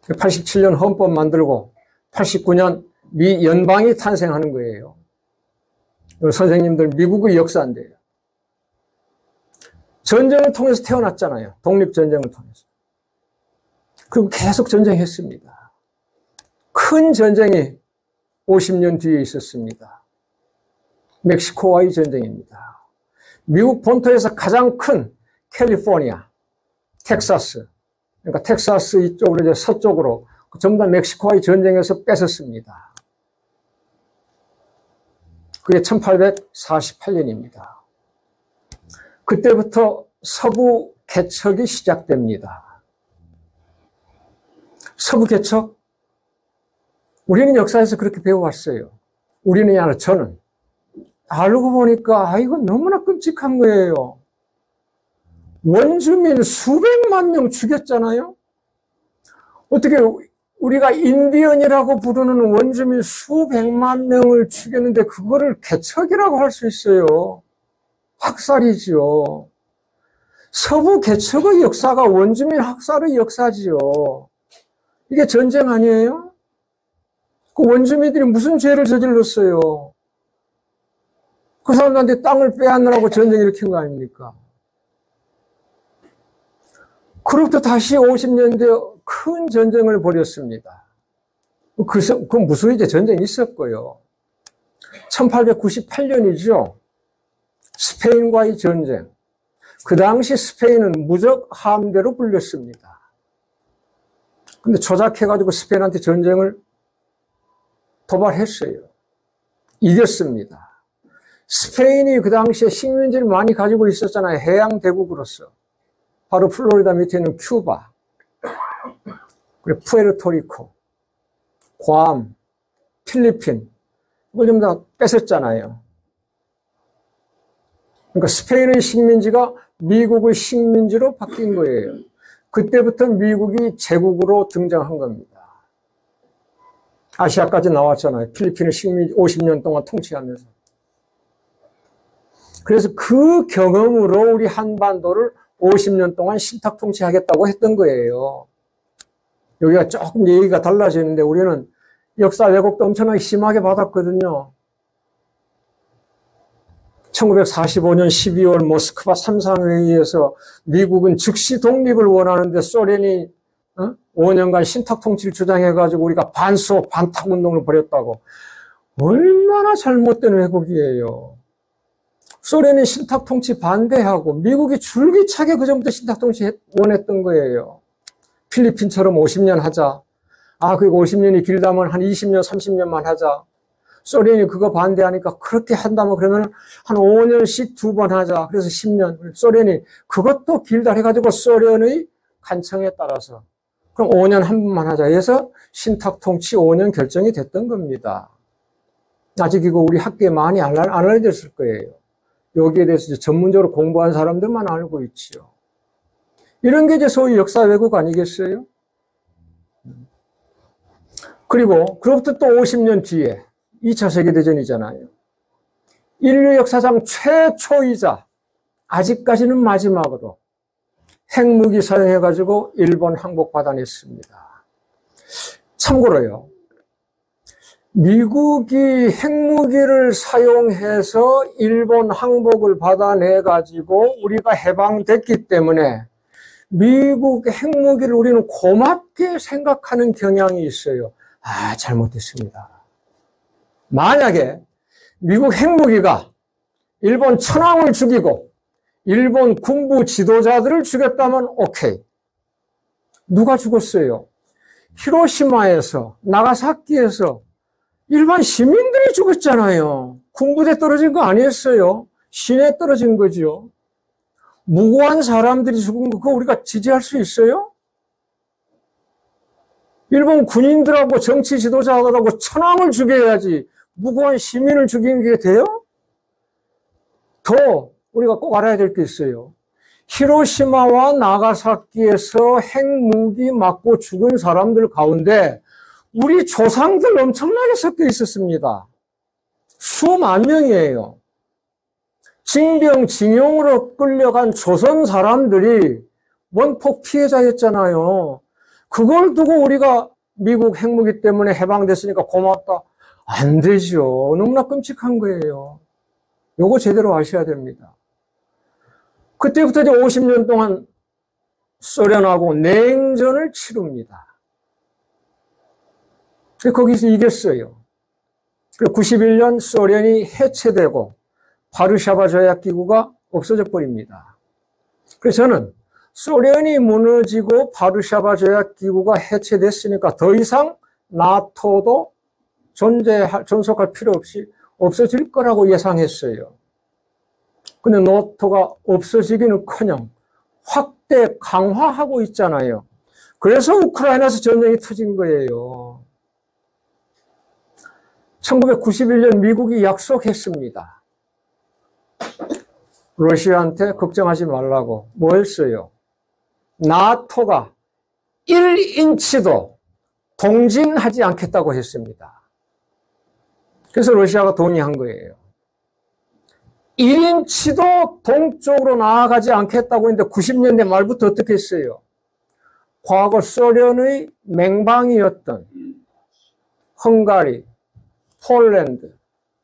87년 헌법 만들고 89년 미 연방이 탄생하는 거예요. 선생님들 미국의 역사인데요. 전쟁을 통해서 태어났잖아요. 독립전쟁을 통해서. 그리고 계속 전쟁했습니다. 큰 전쟁이 50년 뒤에 있었습니다. 멕시코와의 전쟁입니다. 미국 본토에서 가장 큰 캘리포니아, 텍사스, 그러니까 텍사스 이쪽으로 이제 서쪽으로 전부 다 멕시코와의 전쟁에서 뺏었습니다. 그게 1848년입니다. 그때부터 서부 개척이 시작됩니다. 서부 개척? 우리는 역사에서 그렇게 배워왔어요. 우리는 아니라 저는. 알고 보니까 이거 너무나 끔찍한 거예요. 원주민 수백만 명 죽였잖아요. 어떻게 우리가 인디언이라고 부르는 원주민 수백만 명을 죽였는데 그거를 개척이라고 할 수 있어요. 학살이죠. 서부 개척의 역사가 원주민 학살의 역사지요. 이게 전쟁 아니에요? 그 원주민들이 무슨 죄를 저질렀어요? 그 사람들한테 땅을 빼앗느라고 전쟁 일으킨 거 아닙니까? 그로부터 다시 50년대 큰 전쟁을 벌였습니다. 그 무슨 이제 전쟁이 있었고요. 1898년이죠. 스페인과의 전쟁. 그 당시 스페인은 무적 함대로 불렸습니다. 근데 조작해가지고 스페인한테 전쟁을 도발했어요. 이겼습니다. 스페인이 그 당시에 식민지를 많이 가지고 있었잖아요. 해양 대국으로서. 바로 플로리다 밑에 있는 큐바, 그리고 푸에르토리코, 괌, 필리핀, 이걸 전부 다 뺏었잖아요. 그러니까 스페인의 식민지가 미국의 식민지로 바뀐 거예요. 그때부터 미국이 제국으로 등장한 겁니다. 아시아까지 나왔잖아요. 필리핀의 식민지 50년 동안 통치하면서. 그래서 그 경험으로 우리 한반도를 50년 동안 신탁 통치하겠다고 했던 거예요. 여기가 조금 얘기가 달라지는데 우리는 역사 왜곡도 엄청나게 심하게 받았거든요. 1945년 12월 모스크바 3상회의에서 미국은 즉시 독립을 원하는데 소련이 5년간 신탁 통치를 주장해가지고 우리가 반수호 반탁 운동을 벌였다고. 얼마나 잘못된 왜곡이에요. 소련이 신탁 통치 반대하고 미국이 줄기차게 그전부터 신탁 통치 원했던 거예요. 필리핀처럼 50년 하자. 그리고 50년이 길다면 한 20년, 30년만 하자. 소련이 그거 반대하니까 그렇게 한다면 그러면 한 5년씩 2번 하자. 그래서 10년. 소련이 그것도 길다 해가지고 소련의 간청에 따라서 그럼 5년 한 번만 하자 해서 신탁통치 5년 결정이 됐던 겁니다. 아직 이거 우리 학교에 많이 안 알려졌을 거예요. 여기에 대해서 전문적으로 공부한 사람들만 알고 있지요. 이런 게 이제 소위 역사 왜곡 아니겠어요? 그리고 그로부터 또 50년 뒤에 2차 세계대전이잖아요. 인류 역사상 최초이자 아직까지는 마지막으로 핵무기 사용해가지고 일본 항복받아냈습니다. 참고로요. 미국이 핵무기를 사용해서 일본 항복을 받아내가지고 우리가 해방됐기 때문에 미국 핵무기를 우리는 고맙게 생각하는 경향이 있어요. 아, 잘못됐습니다. 만약에 미국 핵무기가 일본 천황을 죽이고 일본 군부 지도자들을 죽였다면 오케이. 누가 죽었어요? 히로시마에서, 나가사키에서 일반 시민들이 죽었잖아요. 군부대 떨어진 거 아니었어요. 시내에 떨어진 거죠. 무고한 사람들이 죽은 거 그거 우리가 지지할 수 있어요? 일본 군인들하고 정치 지도자들하고 천황을 죽여야지 무고한 시민을 죽이는 게 돼요? 더 우리가 꼭 알아야 될 게 있어요. 히로시마와 나가사키에서 핵무기 맞고 죽은 사람들 가운데 우리 조상들 엄청나게 섞여 있었습니다. 수만 명이에요. 징병, 징용으로 끌려간 조선 사람들이 원폭 피해자였잖아요. 그걸 두고 우리가 미국 핵무기 때문에 해방됐으니까 고맙다. 안 되죠. 너무나 끔찍한 거예요. 요거 제대로 아셔야 됩니다. 그때부터 이제 50년 동안 소련하고 냉전을 치릅니다. 거기서 이겼어요. 91년 소련이 해체되고 바르샤바 조약기구가 없어져 버립니다. 그래서 저는 소련이 무너지고 바르샤바 조약기구가 해체됐으니까 더 이상 나토도 존속할 필요 없이 없어질 거라고 예상했어요. 근데 나토가 없어지기는커녕 확대 강화하고 있잖아요. 그래서 우크라이나에서 전쟁이 터진 거예요. 1991년 미국이 약속했습니다. 러시아한테 걱정하지 말라고. 뭐 했어요? 나토가 1인치도 동진하지 않겠다고 했습니다. 그래서 러시아가 동의한 거예요. 1인치도 동쪽으로 나아가지 않겠다고 했는데 90년대 말부터 어떻게 했어요? 과거 소련의 맹방이었던 헝가리, 폴란드,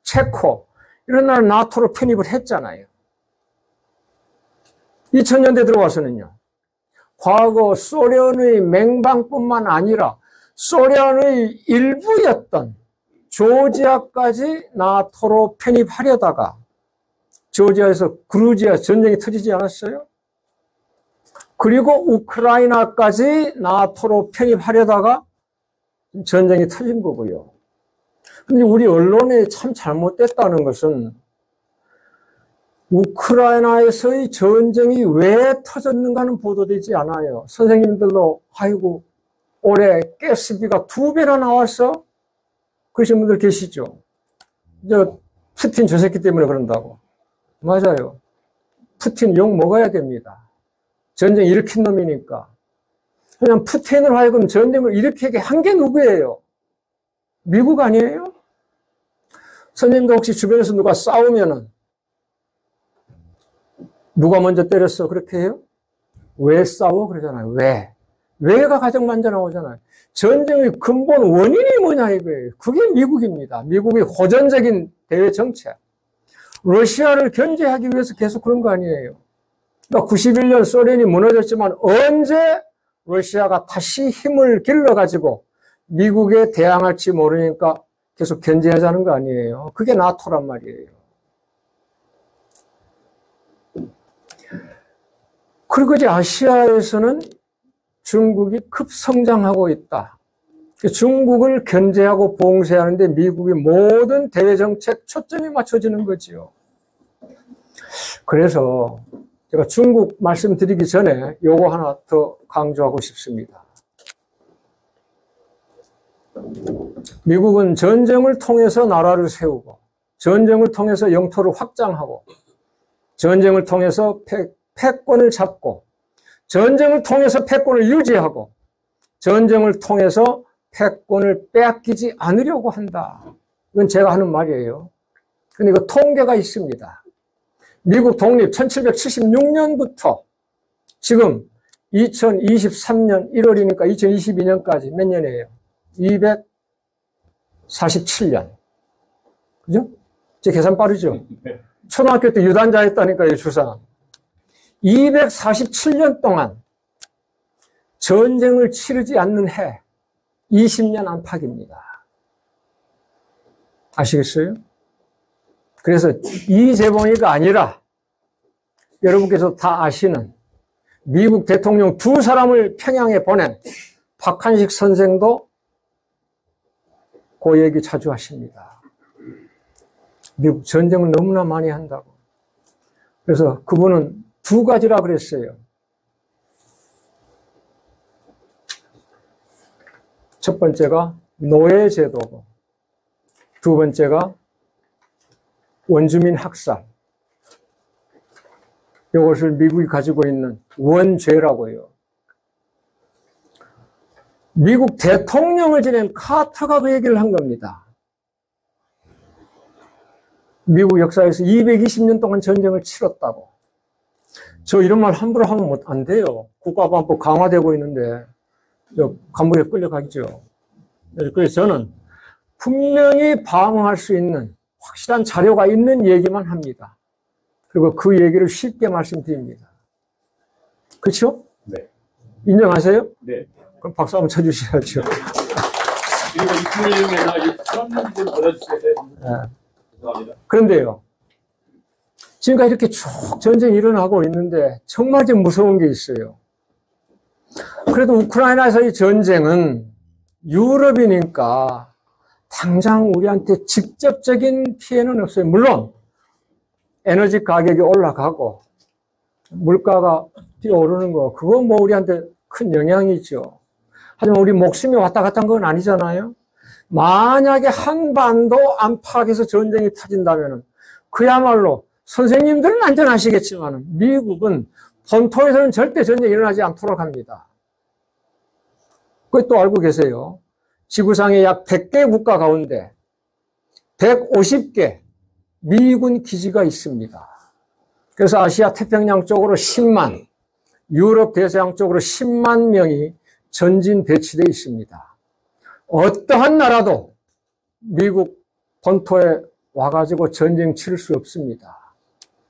체코 이런 나라 나토로 편입을 했잖아요. 2000년대 들어와서는요. 과거 소련의 맹방뿐만 아니라 소련의 일부였던 조지아까지 나토로 편입하려다가 조지아에서 그루지아 전쟁이 터지지 않았어요? 그리고 우크라이나까지 나토로 편입하려다가 전쟁이 터진 거고요. 근데 우리 언론이 참 잘못됐다는 것은 우크라이나에서의 전쟁이 왜 터졌는가는 보도되지 않아요. 선생님들도 아이고 올해 가스비가 2배나 나왔어? 그러신 분들 계시죠? 푸틴 저 새끼 때문에 그런다고. 맞아요. 푸틴 욕 먹어야 됩니다. 전쟁 일으킨 놈이니까. 그냥 푸틴을 하여금 전쟁을 일으키게 한 게 누구예요? 미국 아니에요? 선생님도 혹시 주변에서 누가 싸우면은 누가 먼저 때렸어? 그렇게 해요? 왜 싸워? 그러잖아요. 왜? 왜가 가장 먼저 나오잖아요. 전쟁의 근본 원인이 뭐냐 이거예요. 그게 미국입니다. 미국의 호전적인 대외 정책. 러시아를 견제하기 위해서 계속 그런 거 아니에요. 그러니까 91년 소련이 무너졌지만 언제 러시아가 다시 힘을 길러가지고 미국에 대항할지 모르니까 계속 견제하자는 거 아니에요. 그게 나토란 말이에요. 그리고 이제 아시아에서는 중국이 급성장하고 있다. 중국을 견제하고 봉쇄하는데 미국의 모든 대외 정책 초점이 맞춰지는 거지요. 그래서 제가 중국 말씀드리기 전에 요거 하나 더 강조하고 싶습니다. 미국은 전쟁을 통해서 나라를 세우고, 전쟁을 통해서 영토를 확장하고, 전쟁을 통해서 패권을 잡고, 전쟁을 통해서 패권을 유지하고, 전쟁을 통해서 패권을 빼앗기지 않으려고 한다. 이건 제가 하는 말이에요. 근데 이거 통계가 있습니다. 미국 독립 1776년부터 지금 2023년 1월이니까 2022년까지 몇 년이에요? 247년. 그죠? 제 계산 빠르죠? 초등학교 때 유단자 했다니까요, 주사. 247년 동안 전쟁을 치르지 않는 해 20년 안팎입니다. 아시겠어요? 그래서 이재봉이가 아니라 여러분께서 다 아시는 미국 대통령 두 사람을 평양에 보낸 박한식 선생도 그 얘기 자주 하십니다. 미국 전쟁을 너무나 많이 한다고. 그래서 그분은 두 가지라 그랬어요. 첫 번째가 노예제도고, 두 번째가 원주민 학살. 이것을 미국이 가지고 있는 원죄라고 해요. 미국 대통령을 지낸 카터가 그 얘기를 한 겁니다. 미국 역사에서 220년 동안 전쟁을 치렀다고. 저 이런 말 함부로 하면 안 돼요. 국가보안법 강화되고 있는데 감옥에 끌려가겠죠. 그래서 저는 분명히 방어할 수 있는 확실한 자료가 있는 얘기만 합니다. 그리고 그 얘기를 쉽게 말씀드립니다. 그렇죠? 네. 인정하세요? 네. 그럼 박수 한번 쳐주셔야죠. 그리고 이 프로그램에서 이 사람들 좀 보내주셔야 돼요. 네. 죄송합니다. 그런데요, 지금까지 이렇게 쭉 전쟁이 일어나고 있는데 정말 좀 무서운 게 있어요. 그래도 우크라이나에서의 전쟁은 유럽이니까 당장 우리한테 직접적인 피해는 없어요. 물론 에너지 가격이 올라가고 물가가 뛰어오르는 거, 그건 뭐 우리한테 큰 영향이 있죠. 하지만 우리 목숨이 왔다 갔다 한 건 아니잖아요. 만약에 한반도 안팎에서 전쟁이 터진다면 그야말로 선생님들은 안전하시겠지만 미국은 본토에서는 절대 전쟁이 일어나지 않도록 합니다. 그것도 알고 계세요. 지구상의 약 100개 국가 가운데 150개 미군 기지가 있습니다. 그래서 아시아 태평양 쪽으로 10만, 유럽 대서양 쪽으로 10만 명이 전진 배치되어 있습니다. 어떠한 나라도 미국 본토에 와가지고 전쟁 치를 수 없습니다.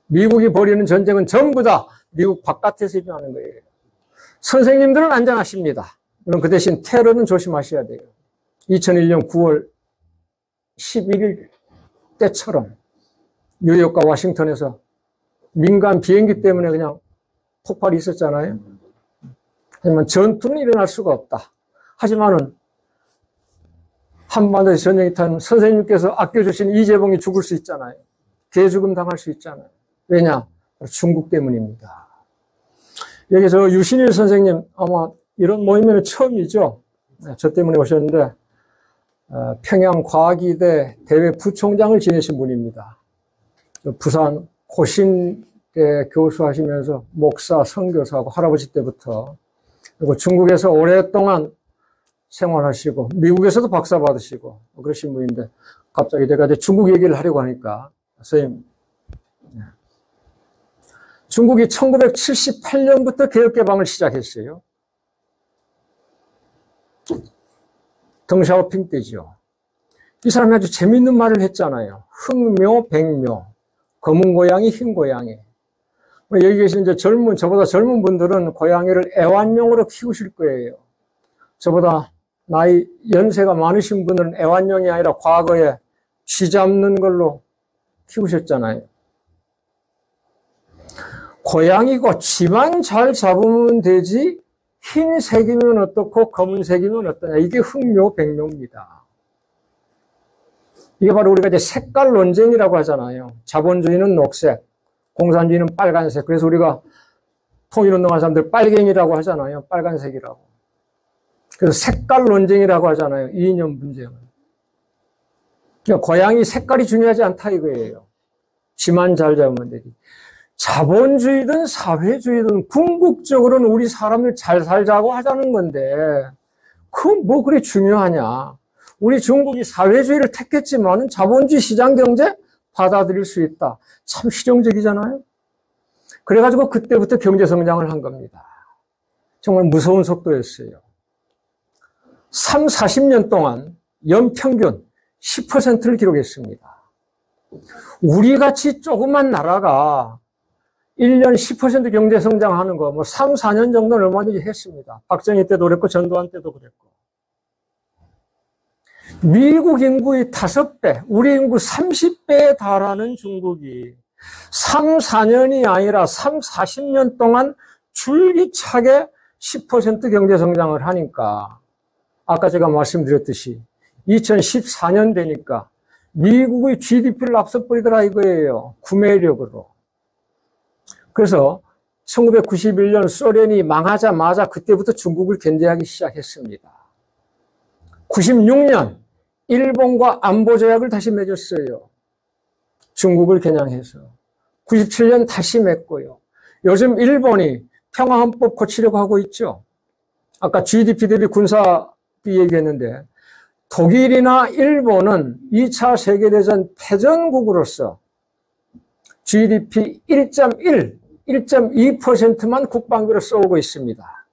미국이 벌이는 전쟁은 전부 다 미국 바깥에서 일어나는 거예요. 선생님들은 안전하십니다. 물론 그 대신 테러는 조심하셔야 돼요. 2001년 9월 11일 때처럼 뉴욕과 워싱턴에서 민간 비행기 때문에 그냥 폭발이 있었잖아요. 하지만 전투는 일어날 수가 없다. 하지만은 한반도에서 전쟁이 타면 선생님께서 아껴주신 이재봉이 죽을 수 있잖아요. 개죽음 당할 수 있잖아요. 왜냐? 중국 때문입니다. 여기 저 유신일 선생님 아마 이런 모임에는 처음이죠. 저 때문에 오셨는데 평양과학의대 대외 부총장을 지내신 분입니다. 부산 고신대 교수하시면서 목사, 선교사하고 할아버지 때부터, 그리고 중국에서 오랫동안 생활하시고 미국에서도 박사 받으시고 그러신 분인데 갑자기 제가 이제 중국 얘기를 하려고 하니까 선생님, 중국이 1978년부터 개혁개방을 시작했어요. 덩샤오핑 때죠. 이 사람이 아주 재밌는 말을 했잖아요. 흑묘, 백묘, 검은 고양이, 흰 고양이. 여기 계신 이제 저보다 젊은 분들은 고양이를 애완용으로 키우실 거예요. 저보다 연세가 많으신 분들은 애완용이 아니라 과거에 쥐 잡는 걸로 키우셨잖아요. 고양이고 쥐만 잘 잡으면 되지 흰색이면 어떻고 검은색이면 어떠냐. 이게 흑묘, 백묘입니다. 이게 바로 우리가 이제 색깔 논쟁이라고 하잖아요. 자본주의는 녹색, 공산주의는 빨간색. 그래서 우리가 통일운동한 사람들 빨갱이라고 하잖아요. 빨간색이라고. 그래서 색깔 논쟁이라고 하잖아요. 이념 분쟁은. 그러니까 고양이 색깔이 중요하지 않다 이거예요. 쥐만 잘 잡으면 되지. 자본주의든 사회주의든 궁극적으로는 우리 사람들 잘 살자고 하자는 건데 그건 뭐 그리 중요하냐. 우리 중국이 사회주의를 택했지만 자본주의 시장경제 받아들일 수 있다. 참 실용적이잖아요. 그래가지고 그때부터 경제성장을 한 겁니다. 정말 무서운 속도였어요. 40년 동안 연평균 10%를 기록했습니다. 우리같이 조그만 나라가 1년 10% 경제성장하는 거, 3, 4년 정도는 얼마든지 했습니다. 박정희 때도 그랬고, 전두환 때도 그랬고. 미국 인구의 5배, 우리 인구 30배에 달하는 중국이 3, 4년이 아니라 3, 40년 동안 줄기차게 10% 경제성장을 하니까, 아까 제가 말씀드렸듯이 2014년 되니까 미국의 GDP를 앞서버리더라 이거예요. 구매력으로. 그래서 1991년 소련이 망하자마자 그때부터 중국을 견제하기 시작했습니다. 96년 일본과 안보조약을 다시 맺었어요. 중국을 겨냥해서. 97년 다시 맺고요. 요즘 일본이 평화헌법 고치려고 하고 있죠. 아까 GDP 대비 군사비 얘기했는데 독일이나 일본은 2차 세계대전 패전국으로서 GDP 1.1, 1.2%만 국방비로 쏘고 있습니다.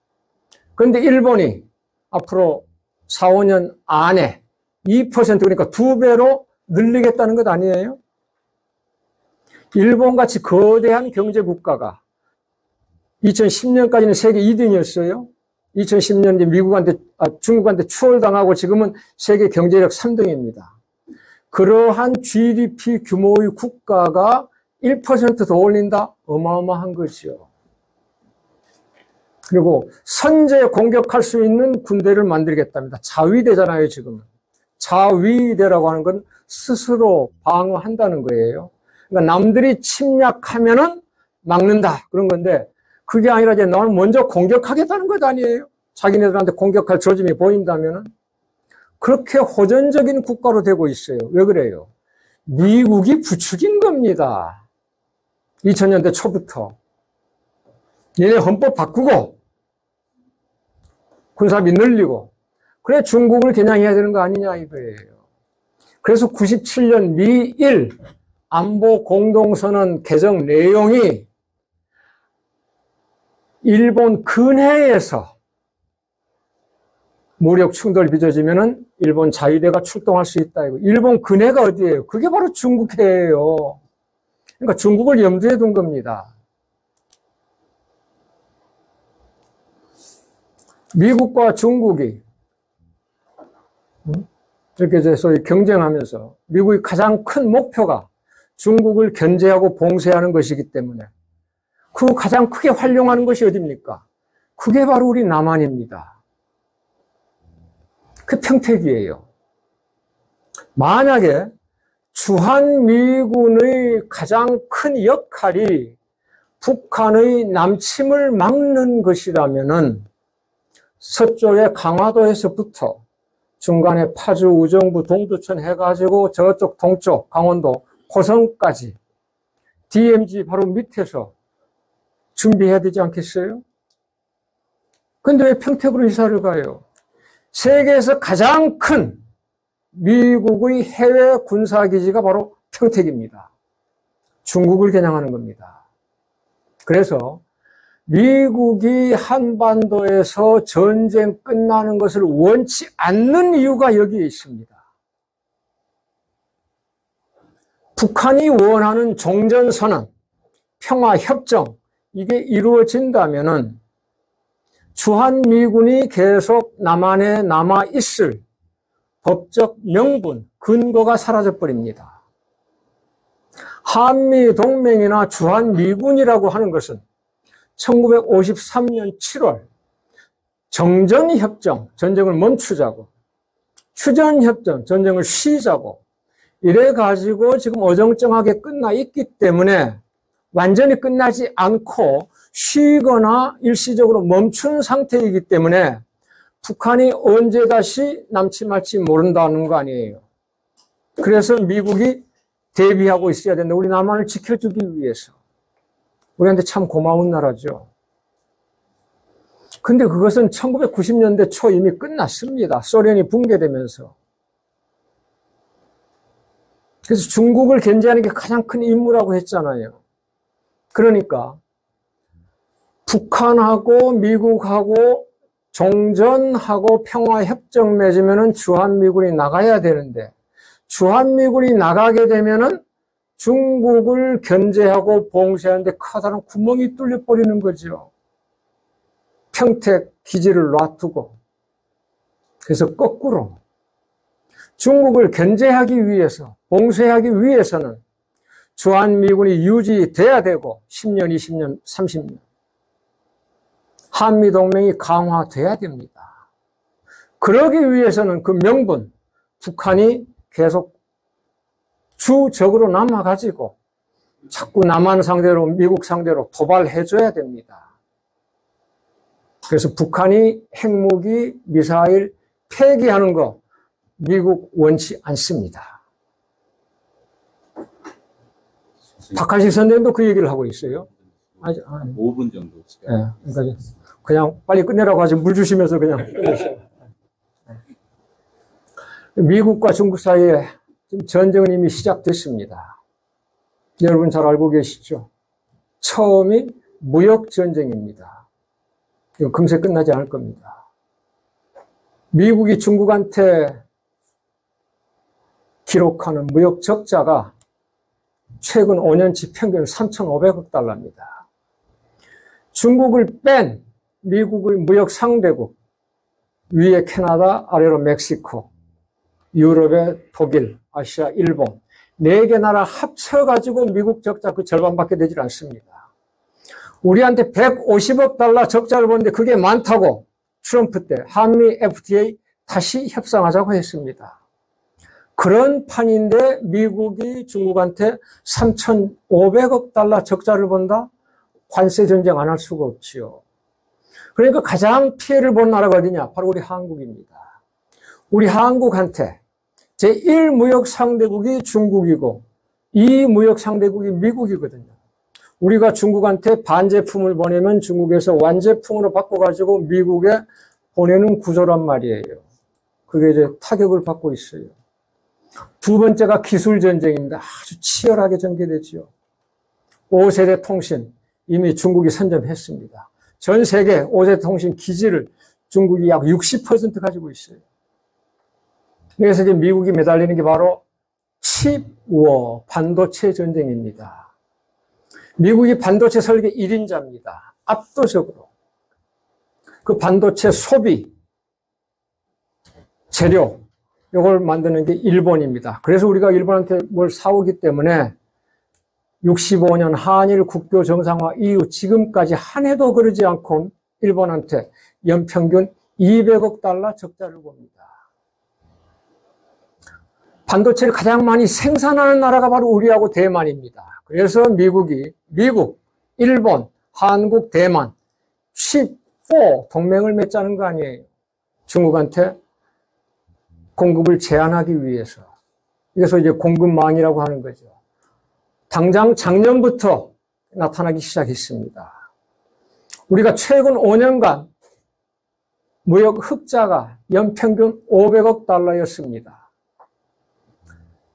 그런데 일본이 앞으로 4, 5년 안에 2% 그러니까 2배로 늘리겠다는 것 아니에요? 일본같이 거대한 경제국가가 2010년까지는 세계 2등이었어요. 2010년 이제 중국한테 추월당하고 지금은 세계 경제력 3등입니다. 그러한 GDP 규모의 국가가 1% 더 올린다? 어마어마한 거죠. 그리고 선제 공격할 수 있는 군대를 만들겠답니다. 자위대잖아요, 지금은. 자위대라고 하는 건 스스로 방어한다는 거예요. 그러니까 남들이 침략하면은 막는다. 그런 건데, 그게 아니라 이제 나는 먼저 공격하겠다는 것 아니에요? 자기네들한테 공격할 조짐이 보인다면은. 그렇게 호전적인 국가로 되고 있어요. 왜 그래요? 미국이 부추긴 겁니다. 2000년대 초부터. 얘네 헌법 바꾸고, 군사비 늘리고, 그래 중국을 겨냥해야 되는 거 아니냐 이거예요. 그래서 97년 미일 안보 공동선언 개정 내용이 일본 근해에서 무력 충돌 빚어지면은 일본 자위대가 출동할 수 있다. 이거. 일본 근해가 어디예요? 그게 바로 중국해예요. 그러니까 중국을 염두에 둔 겁니다. 미국과 중국이 이렇게 이제 소위 경쟁하면서 미국의 가장 큰 목표가 중국을 견제하고 봉쇄하는 것이기 때문에 그 가장 크게 활용하는 것이 어디입니까? 그게 바로 우리 남한입니다. 그 평택이에요. 만약에 주한미군의 가장 큰 역할이 북한의 남침을 막는 것이라면은 서쪽의 강화도에서부터 중간에 파주, 우정부, 동두천 해가지고 저쪽 동쪽 강원도 고성까지 DMZ 바로 밑에서 준비해야 되지 않겠어요? 근데 왜 평택으로 이사를 가요? 세계에서 가장 큰 미국의 해외 군사기지가 바로 평택입니다. 중국을 겨냥하는 겁니다. 그래서 미국이 한반도에서 전쟁 끝나는 것을 원치 않는 이유가 여기에 있습니다. 북한이 원하는 종전선언, 평화협정, 이게 이루어진다면은 주한미군이 계속 남한에 남아있을 법적 명분, 근거가 사라져버립니다. 한미동맹이나 주한미군이라고 하는 것은 1953년 7월 정전협정, 전쟁을 멈추자고, 휴전협정, 전쟁을 쉬자고 이래가지고 지금 어정쩡하게 끝나 있기 때문에 완전히 끝나지 않고 쉬거나 일시적으로 멈춘 상태이기 때문에 북한이 언제 다시 남지 말지 모른다는 거 아니에요. 그래서 미국이 대비하고 있어야 된다. 우리 남한을 지켜주기 위해서. 우리한테 참 고마운 나라죠. 근데 그것은 1990년대 초 이미 끝났습니다. 소련이 붕괴되면서. 그래서 중국을 견제하는 게 가장 큰 임무라고 했잖아요. 그러니까 북한하고 미국하고 종전하고 평화협정 맺으면은 주한미군이 나가야 되는데 주한미군이 나가게 되면은 중국을 견제하고 봉쇄하는데 커다란 구멍이 뚫려버리는 거죠. 평택 기지를 놔두고. 그래서 거꾸로 중국을 견제하기 위해서, 봉쇄하기 위해서는 주한미군이 유지돼야 되고 10년, 20년, 30년. 한미동맹이 강화돼야 됩니다. 그러기 위해서는 그 명분, 북한이 계속 주적으로 남아가지고 자꾸 남한 상대로, 미국 상대로 도발해줘야 됩니다. 그래서 북한이 핵무기, 미사일 폐기하는 거 미국 원치 않습니다. 박한식 선생님도 그 얘기를 하고 있어요. 5분 정도 시간. 네, 그러니까 그냥 빨리 끝내라고 하지 물 주시면서 그냥 끝내세요. 미국과 중국 사이에 지금 전쟁은 이미 시작됐습니다. 여러분 잘 알고 계시죠? 처음이 무역전쟁입니다. 이거 금세 끝나지 않을 겁니다. 미국이 중국한테 기록하는 무역 적자가 최근 5년치 평균 3,500억 달러입니다. 중국을 뺀 미국의 무역 상대국, 위에 캐나다, 아래로 멕시코, 유럽의 독일, 아시아, 일본, 4개 나라 합쳐가지고 미국 적자 그 절반밖에 되질 않습니다. 우리한테 150억 달러 적자를 보는데 그게 많다고 트럼프 때 한미 FTA 다시 협상하자고 했습니다. 그런 판인데 미국이 중국한테 3,500억 달러 적자를 본다? 관세 전쟁 안 할 수가 없지요. 그러니까 가장 피해를 본 나라가 어디냐? 바로 우리 한국입니다. 우리 한국한테 제1무역 상대국이 중국이고 2무역 상대국이 미국이거든요. 우리가 중국한테 반제품을 보내면 중국에서 완제품으로 바꿔가지고 미국에 보내는 구조란 말이에요. 그게 이제 타격을 받고 있어요. 두 번째가 기술 전쟁입니다. 아주 치열하게 전개되죠. 5세대 통신 이미 중국이 선점했습니다. 전 세계 5세대 통신 기지를 중국이 약 60% 가지고 있어요. 그래서 이제 미국이 매달리는 게 바로 칩워, 반도체 전쟁입니다. 미국이 반도체 설계 1인자입니다. 압도적으로. 그 반도체 소비, 재료, 이걸 만드는 게 일본입니다. 그래서 우리가 일본한테 뭘 사오기 때문에 65년 한일 국교 정상화 이후 지금까지 한 해도 그러지 않고 일본한테 연평균 200억 달러 적자를 봅니다. 반도체를 가장 많이 생산하는 나라가 바로 우리하고 대만입니다. 그래서 미국, 일본, 한국, 대만, 14 동맹을 맺자는 거 아니에요. 중국한테 공급을 제한하기 위해서. 그래서 이제 공급망이라고 하는 거죠. 당장 작년부터 나타나기 시작했습니다. 우리가 최근 5년간 무역 흑자가 연평균 500억 달러였습니다.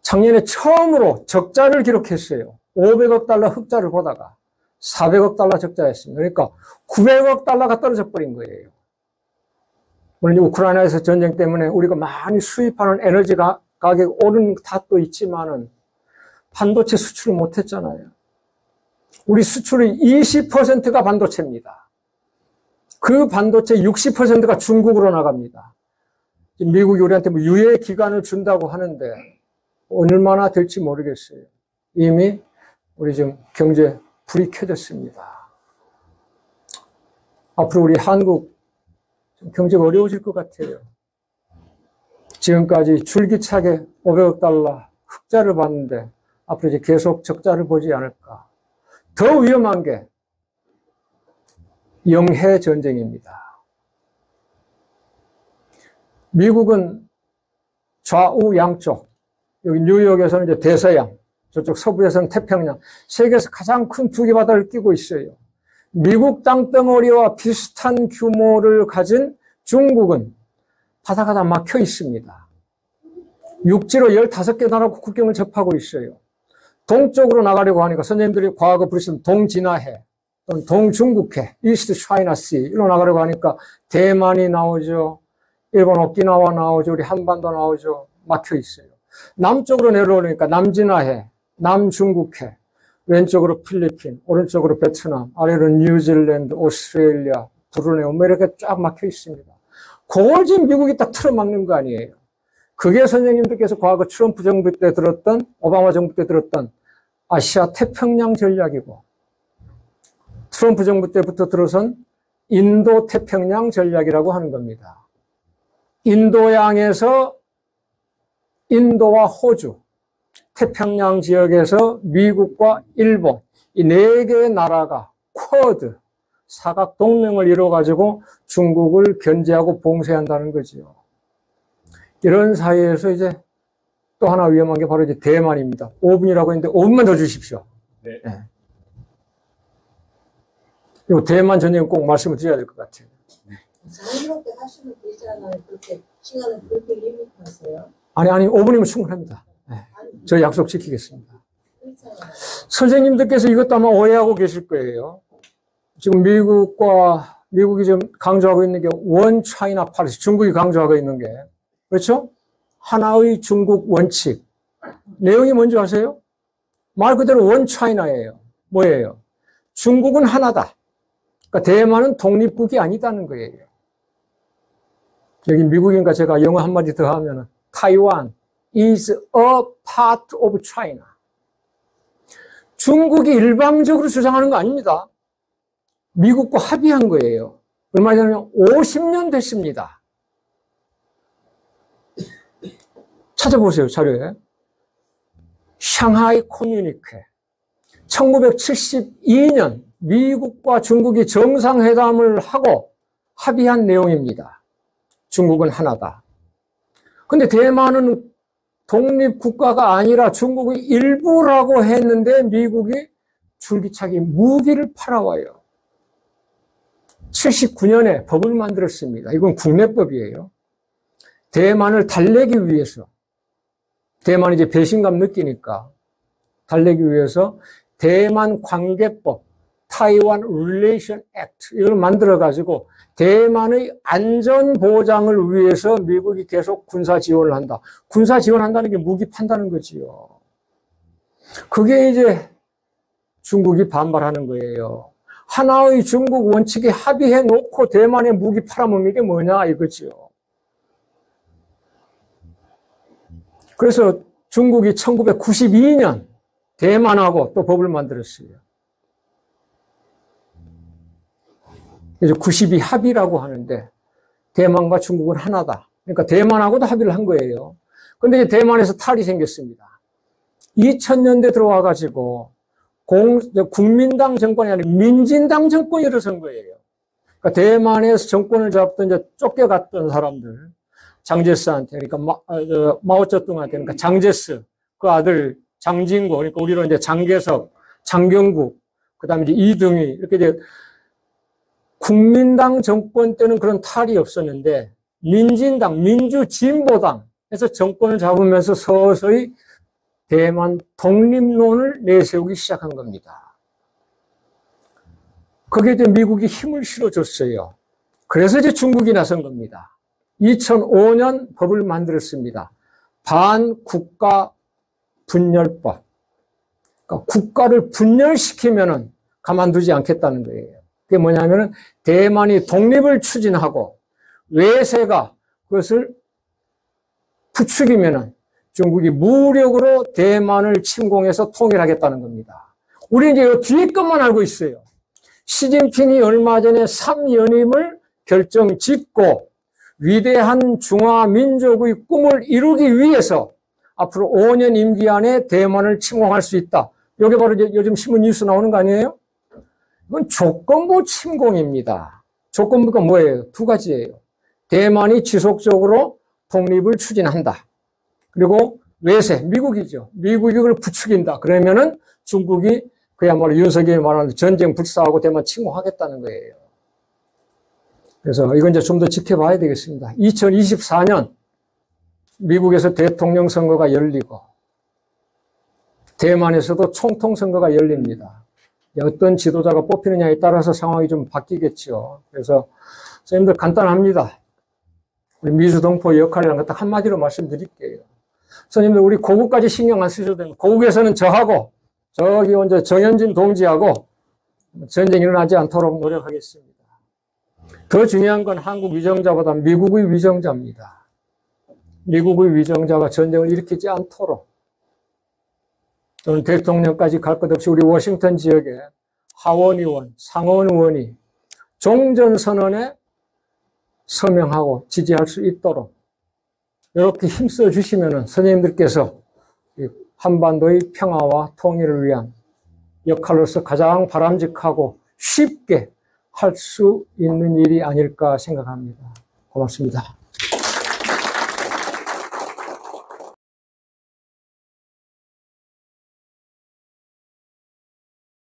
작년에 처음으로 적자를 기록했어요. 500억 달러 흑자를 보다가 400억 달러 적자였습니다. 그러니까 900억 달러가 떨어져 버린 거예요. 물론 우크라이나에서 전쟁 때문에 우리가 많이 수입하는 에너지 가격 오른 탓도 있지만은 반도체 수출을 못했잖아요. 우리 수출의 20%가 반도체입니다. 그 반도체 60%가 중국으로 나갑니다. 미국이 우리한테 뭐 유예 기간을 준다고 하는데 얼마나 될지 모르겠어요. 이미 우리 지금 경제 불이 켜졌습니다. 앞으로 우리 한국 경제가 어려워질 것 같아요. 지금까지 줄기차게 500억 달러 흑자를 봤는데 앞으로 이제 계속 적자를 보지 않을까. 더 위험한 게 영해 전쟁입니다. 미국은 좌우 양쪽, 여기 뉴욕에서는 이제 대서양, 저쪽 서부에서는 태평양, 세계에서 가장 큰 두 개 바다를 끼고 있어요. 미국 땅덩어리와 비슷한 규모를 가진 중국은 바다가 다 막혀 있습니다. 육지로 15개 나라고 국경을 접하고 있어요. 동쪽으로 나가려고 하니까 선생님들이 과거 부르신 동진화해, 또는 동중국해, 이스트 차이나 씨, 이로 나가려고 하니까 대만이 나오죠. 일본 오키나와 나오죠. 우리 한반도 나오죠. 막혀 있어요. 남쪽으로 내려오니까 남진화해, 남중국해, 왼쪽으로 필리핀, 오른쪽으로 베트남, 아래로 뉴질랜드, 오스트레일리아, 브루네이, 뭐 이렇게 쫙 막혀 있습니다. 그걸 지금 미국이 딱 틀어막는 거 아니에요. 그게 선생님들께서 과거 트럼프 정부 때 들었던, 오바마 정부 때 들었던 아시아 태평양 전략이고, 트럼프 정부 때부터 들어선 인도 태평양 전략이라고 하는 겁니다. 인도양에서 인도와 호주, 태평양 지역에서 미국과 일본, 이 4개의 나라가 쿼드, 사각 동맹을 이뤄가지고 중국을 견제하고 봉쇄한다는 거지요. 이런 사이에서 이제 또 하나 위험한 게 바로 이제 대만입니다. 5분이라고 했는데 5분만 더 주십시오. 네. 네. 이 대만 전쟁 꼭 말씀을 드려야 될 것 같아요. 자유롭게 하시면 되잖아요. 그렇게 시간을 그렇게 리미트하세요. 아니 5분이면 충분합니다. 네. 저 약속 지키겠습니다. 그렇잖아요. 선생님들께서 이것도 아마 오해하고 계실 거예요. 지금 미국이 지금 강조하고 있는 게 원 차이나 팔리시, 중국이 강조하고 있는 게, 그렇죠? 하나의 중국 원칙. 내용이 뭔지 아세요? 말 그대로 원 차이나예요. 뭐예요? 중국은 하나다. 그러니까 대만은 독립국이 아니다는 거예요. 여기 미국인가 제가 영어 한마디 더 하면은 타이완 is a part of China. 중국이 일방적으로 주장하는 거 아닙니다. 미국과 합의한 거예요. 얼마 전에 50년 됐습니다. 찾아보세요, 자료에. 샹하이 커뮤니케. 1972년 미국과 중국이 정상회담을 하고 합의한 내용입니다. 중국은 하나다. 근데 대만은 독립국가가 아니라 중국의 일부라고 했는데 미국이 줄기차게 무기를 팔아와요. 79년에 법을 만들었습니다. 이건 국내법이에요. 대만을 달래기 위해서, 대만이 이제 배신감 느끼니까 달래기 위해서 대만 관계법, 타이완 릴레이션 액트, 이걸 만들어가지고 대만의 안전 보장을 위해서 미국이 계속 군사 지원을 한다. 군사 지원한다는 게 무기 판다는 거지요. 그게 이제 중국이 반발하는 거예요. 하나의 중국 원칙에 합의해 놓고 대만에 무기 팔아먹는 게 뭐냐 이거지요. 그래서 중국이 1992년 대만하고 또 법을 만들었어요. 그래서 92 합의라고 하는데 대만과 중국은 하나다. 그러니까 대만하고도 합의를 한 거예요. 그런데 대만에서 탈이 생겼습니다. 2000년대 들어와 가지고 국민당 정권이 아니라 민진당 정권이 일어선 거예요. 그러니까 대만에서 정권을 잡던 이제 쫓겨갔던 사람들, 장제스한테, 그러니까 마오쩌둥한테, 그러니까 장제스, 그 아들 장진구, 그러니까 우리로 이제 장개석, 장경국, 그 다음에 이제 이등위, 이렇게 이제 국민당 정권 때는 그런 탈이 없었는데, 민진당, 민주진보당에서 정권을 잡으면서 서서히 대만 독립론을 내세우기 시작한 겁니다. 거기에 이제 미국이 힘을 실어줬어요. 그래서 이제 중국이 나선 겁니다. 2005년 법을 만들었습니다. 반국가 분열법. 그러니까 국가를 분열시키면은 가만두지 않겠다는 거예요. 그게 뭐냐면은 대만이 독립을 추진하고 외세가 그것을 부추기면은 중국이 무력으로 대만을 침공해서 통일하겠다는 겁니다. 우리 이제 뒤에 것만 알고 있어요. 시진핑이 얼마 전에 3연임을 결정 짓고 위대한 중화민족의 꿈을 이루기 위해서 앞으로 5년 임기 안에 대만을 침공할 수 있다. 이게 바로 요즘 신문 뉴스 나오는 거 아니에요? 이건 조건부 침공입니다. 조건부가 뭐예요? 두 가지예요. 대만이 지속적으로 독립을 추진한다. 그리고 외세, 미국이죠. 미국이 그걸 부추긴다. 그러면은 중국이 그야말로 윤석열이 말하는 전쟁 불사하고 대만 침공하겠다는 거예요. 그래서 이건 이제 좀 더 지켜봐야 되겠습니다. 2024년 미국에서 대통령 선거가 열리고 대만에서도 총통 선거가 열립니다. 어떤 지도자가 뽑히느냐에 따라서 상황이 좀 바뀌겠죠. 그래서 선생님들 간단합니다. 우리 미주동포 역할이라는 것 딱 한마디로 말씀드릴게요. 선생님들 우리 고국까지 신경 안 쓰셔도 됩니다. 고국에서는 저하고 저기 먼저 정현진 동지하고 전쟁이 일어나지 않도록 노력하겠습니다. 더 중요한 건 한국 위정자보다 미국의 위정자입니다. 미국의 위정자가 전쟁을 일으키지 않도록 또는 대통령까지 갈 것 없이 우리 워싱턴 지역에 하원 의원, 상원 의원이 종전선언에 서명하고 지지할 수 있도록 이렇게 힘써 주시면은 선생님들께서 한반도의 평화와 통일을 위한 역할로서 가장 바람직하고 쉽게 할 수 있는 일이 아닐까 생각합니다. 고맙습니다.